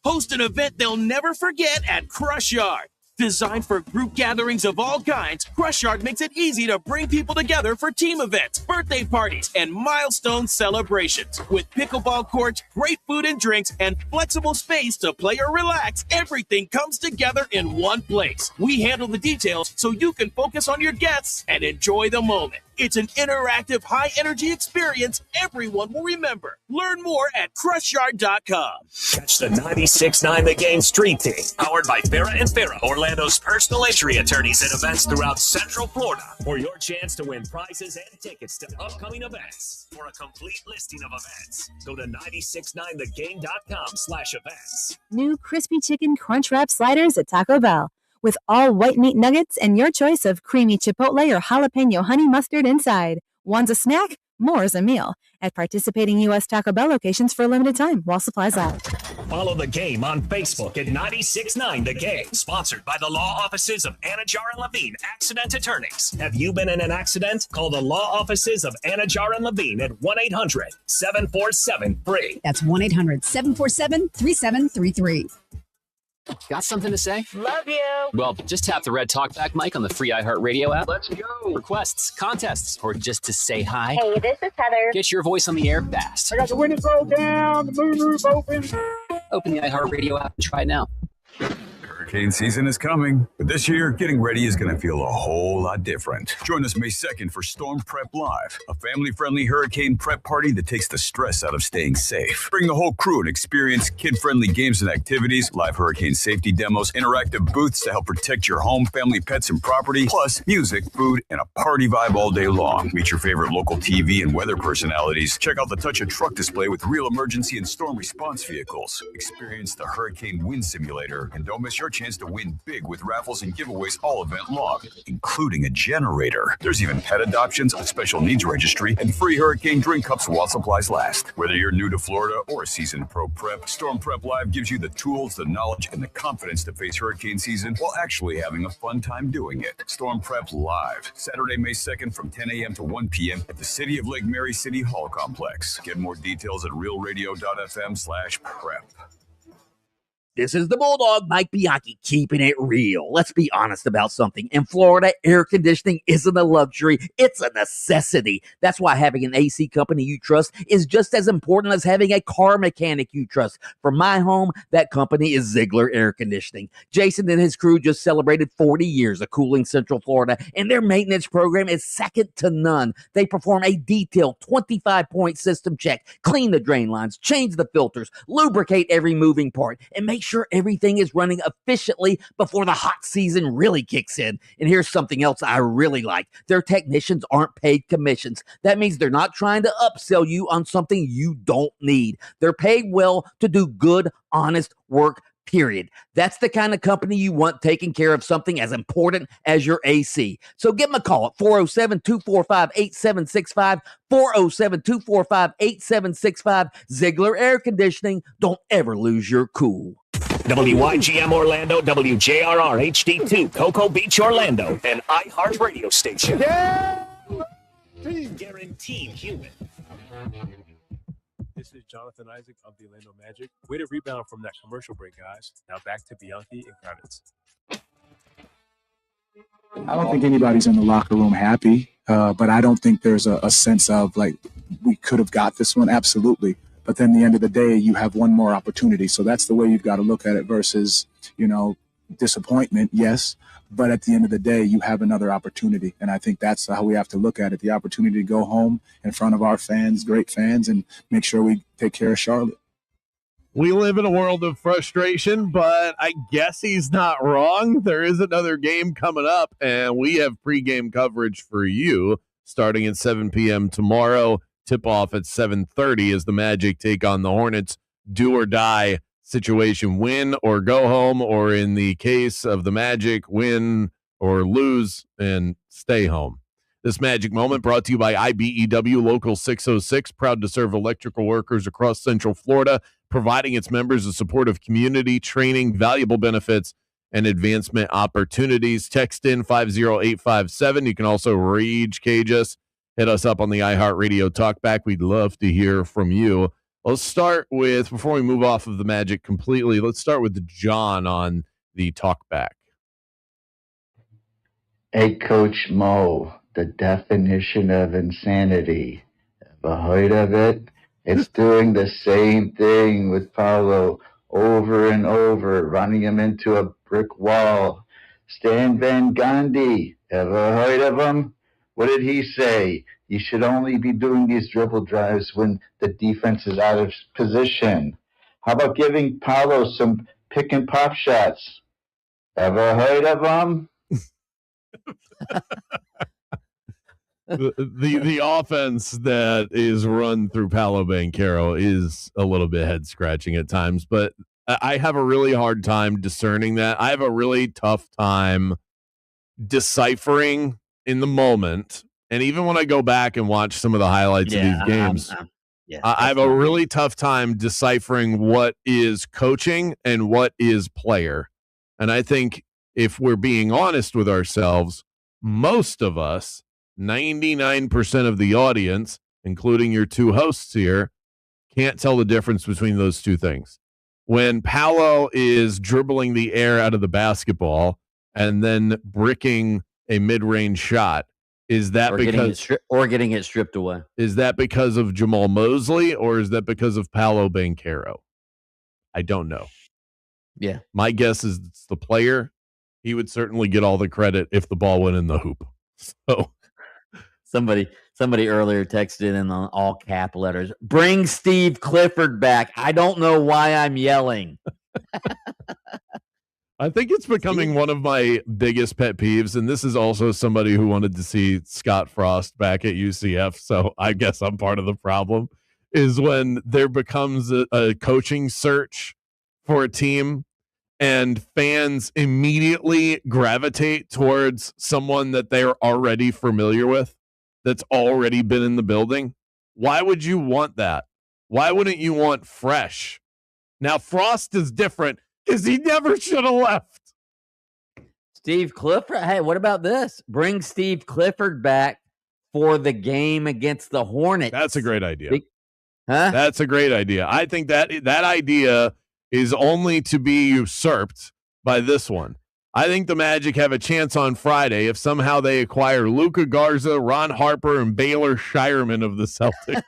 Host an event they'll never forget at Crush Yard. Designed for group gatherings of all kinds, Crush Yard makes it easy to bring people together for team events, birthday parties, and milestone celebrations. With pickleball courts, great food and drinks, and flexible space to play or relax, everything comes together in one place. We handle the details so you can focus on your guests and enjoy the moment. It's an interactive, high-energy experience everyone will remember. Learn more at CrushYard.com. Catch the 96.9 The Game Street Team, powered by Farrah and Farrah, Orlando's personal injury attorneys at events throughout Central Florida, for your chance to win prizes and tickets to upcoming events. For a complete listing of events, go to 969thegame.com/events. New crispy chicken crunch wrap sliders at Taco Bell. With all white meat nuggets and your choice of creamy chipotle or jalapeno honey mustard inside. One's a snack, more is a meal. At participating U.S. Taco Bell locations for a limited time while supplies last. Follow The Game on Facebook at 96.9 The Game. Sponsored by the law offices of Anajar and Levine, accident attorneys. Have you been in an accident? Call the law offices of Anajar and Levine at 1-800-747-FREE. That's 1-800-747-3733. Got something to say? Love you. Well, just tap the red talkback mic on the free iHeart Radio app. Let's go. Requests, contests, or just to say hi. Hey, this is Heather. Get your voice on the air fast. I got the windows rolled down, the moonroof open. Open the iHeart Radio app and try it now. Hurricane season is coming, but this year, getting ready is going to feel a whole lot different. Join us May 2nd for Storm Prep Live, a family-friendly hurricane prep party that takes the stress out of staying safe. Bring the whole crew and experience kid-friendly games and activities, live hurricane safety demos, interactive booths to help protect your home, family, pets, and property, plus music, food, and a party vibe all day long. Meet your favorite local TV and weather personalities. Check out the Touch a Truck display with real emergency and storm response vehicles. Experience the Hurricane Wind Simulator, and don't miss your chance chance to win big with raffles and giveaways all event long, including a generator. There's even pet adoptions, a special needs registry, and free hurricane drink cups while supplies last. Whether you're new to Florida or a seasoned pro prep, Storm Prep Live gives you the tools, the knowledge, and the confidence to face hurricane season while actually having a fun time doing it. Storm Prep Live, Saturday, May 2nd from 10 a.m. to 1 p.m. at the City of Lake Mary City Hall Complex. Get more details at realradio.fm/prep. This is the Bulldog, Mike Bianchi, keeping it real. Let's be honest about something. In Florida, air conditioning isn't a luxury, it's a necessity. That's why having an AC company you trust is just as important as having a car mechanic you trust. For my home, that company is Ziegler Air Conditioning. Jason and his crew just celebrated 40 years of cooling Central Florida, and their maintenance program is second to none. They perform a detailed 25-point system check, clean the drain lines, change the filters, lubricate every moving part, and make sure everything is running efficiently before the hot season really kicks in. And here's something else I really like. Their technicians aren't paid commissions. That means they're not trying to upsell you on something you don't need. They're paid well to do good, honest work, period. That's the kind of company you want taking care of something as important as your AC. So give them a call at 407-245-8765, 407-245-8765. Ziegler Air Conditioning. Don't ever lose your cool. WYGM Orlando, WJRR HD2, Cocoa Beach, Orlando, an iHeart radio station. Guaranteed human. This is Jonathan Isaac of the Orlando Magic. Way to rebound from that commercial break, guys. Now back to Bianchi and Kravitz. I don't think anybody's in the locker room happy, but I don't think there's a sense of, like, we could have got this one. Absolutely. But then at the end of the day, you have one more opportunity. So that's the way you've got to look at it versus, disappointment, yes. But at the end of the day, you have another opportunity. And I think that's how we have to look at it, the opportunity to go home in front of our fans, great fans, and make sure we take care of Charlotte. We live in a world of frustration, but I guess he's not wrong. There is another game coming up, and we have pregame coverage for you starting at 7 p.m. tomorrow. Tip-off at 7:30 as the Magic take on the Hornets. Do or die situation, win or go home, or in the case of the Magic, win or lose and stay home. This Magic Moment brought to you by IBEW Local 606, proud to serve electrical workers across Central Florida, providing its members a supportive community, training, valuable benefits, and advancement opportunities. Text in 50857. You can also rage cage us. Hit us up on the iHeart Radio Talkback. We'd love to hear from you. Let's start with, before we move off of the Magic completely, let's start with John on the Talkback. Hey, Coach Mo, the definition of insanity. Ever heard of it? It's doing the same thing with Paulo over and over, running him into a brick wall. Stan Van Gundy, ever heard of him? What did he say? You should only be doing these dribble drives when the defense is out of position. How about giving Paulo some pick and pop shots? Ever heard of them? The offense that is run through Paolo Banchero is a little bit head scratching at times, but I have a really hard time discerning that. I have a really tough time deciphering in the moment, and even when I go back and watch some of the highlights of these games, I have a really tough time deciphering what is coaching and what is player. And I think if we're being honest with ourselves, most of us, 99% of the audience, including your two hosts here, can't tell the difference between those two things. When Paolo is dribbling the air out of the basketball and then bricking a mid-range shot, is that getting it stripped away? Is that because of Jamal Mosley or is that because of Paolo Banchero? I don't know. Yeah. My guess is it's the player. He would certainly get all the credit if the ball went in the hoop. So somebody earlier texted in on all cap letters, bring Steve Clifford back. I don't know why I'm yelling. I think it's becoming one of my biggest pet peeves, and this is also somebody who wanted to see Scott Frost back at UCF, so I guess I'm part of the problem, is when there becomes a coaching search for a team, and fans immediately gravitate towards someone that they're already familiar with, that's already been in the building. Why would you want that? Why wouldn't you want fresh? Now, Frost is different because he never should have left. Steve Clifford. Hey, what about this? Bring Steve Clifford back for the game against the Hornets. That's a great idea. Huh? That's a great idea. I think that idea is only to be usurped by this one. I think the Magic have a chance on Friday if somehow they acquire Luka Garza, Ron Harper, and Baylor Shireman of the Celtics.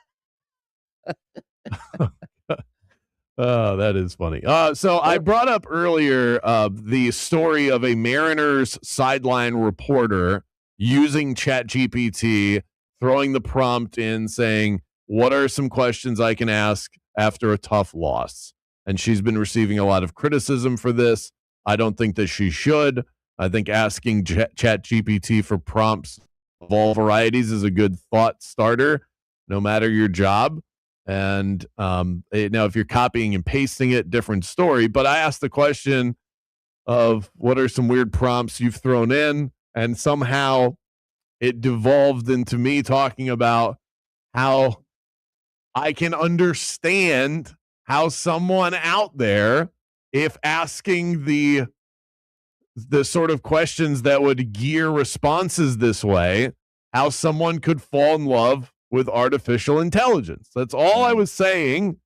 Oh, that is funny. So I brought up earlier the story of a Mariners sideline reporter using ChatGPT, throwing the prompt in saying, what are some questions I can ask after a tough loss? And she's been receiving a lot of criticism for this. I don't think that she should. I think asking ChatGPT for prompts of all varieties is a good thought starter, no matter your job. And now if you're copying and pasting it, different story. But I asked the question of what are some weird prompts you've thrown in, and somehow it devolved into me talking about how I can understand how someone out there, if asking the sort of questions that would gear responses this way, how someone could fall in love with artificial intelligence. That's all I was saying.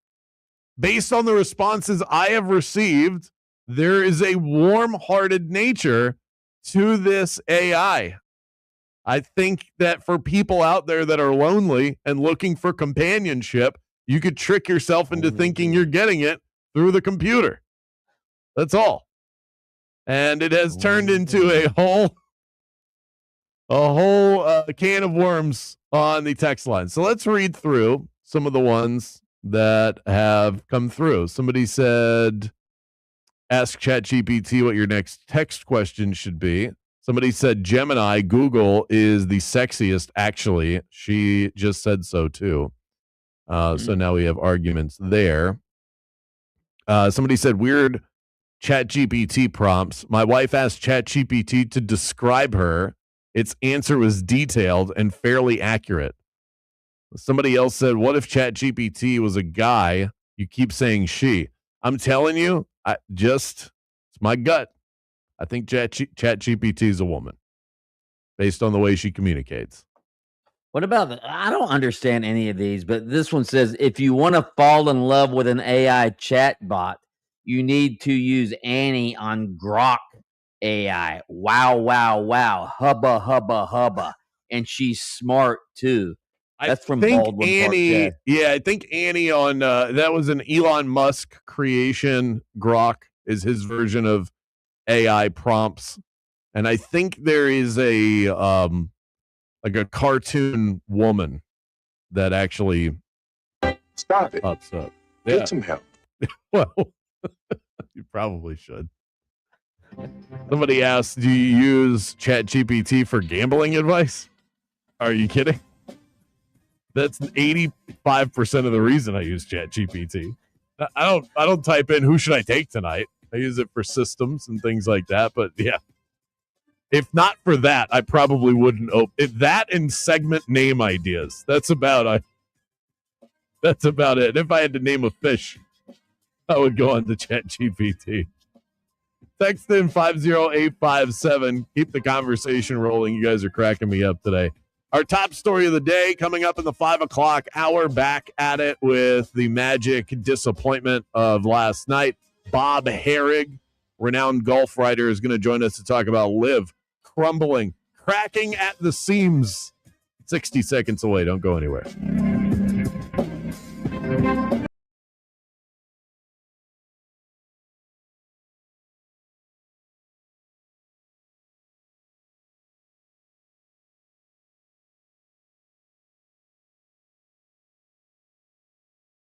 Based on the responses I have received, there is a warm-hearted nature to this AI. I think that for people out there that are lonely and looking for companionship, you could trick yourself into thinking you're getting it through the computer. That's all. And it has turned into a whole can of worms on the text line. So let's read through some of the ones that have come through. Somebody said, ask ChatGPT what your next text question should be. Somebody said Gemini, Google is the sexiest, actually. She just said so, too. So now we have arguments there. Somebody said weird ChatGPT prompts. My wife asked ChatGPT to describe her. Its answer was detailed and fairly accurate. Somebody else said, what if ChatGPT was a guy? You keep saying she. I'm telling you, it's my gut. I think ChatGPT is a woman based on the way she communicates. What about I don't understand any of these, but this one says, if you want to fall in love with an AI chatbot, you need to use Annie on Grok AI. Wow, wow, wow. Hubba, hubba, hubba. And she's smart, too. That's from Baldwin Annie. Park. Yeah, I think Annie on that was an Elon Musk creation. Grok is his version of AI prompts. And I think there is a like a cartoon woman that actually stop it. Pops up. Get some help. Well, you probably should. Somebody asked, do you use ChatGPT for gambling advice? Are you kidding? That's 85% of the reason I use ChatGPT. I don't type in who should I take tonight. I use it for systems and things like that. But yeah, if not for that, I probably wouldn't open that and segment name ideas. That's about it. If I had to name a fish, I would go on to ChatGPT. Text in 50857. Keep the conversation rolling. You guys are cracking me up today. Our top story of the day coming up in the 5 o'clock hour. Back at it with the Magic disappointment of last night. Bob Herrig, renowned golf writer, is going to join us to talk about Liv crumbling, cracking at the seams. 60 seconds away. Don't go anywhere.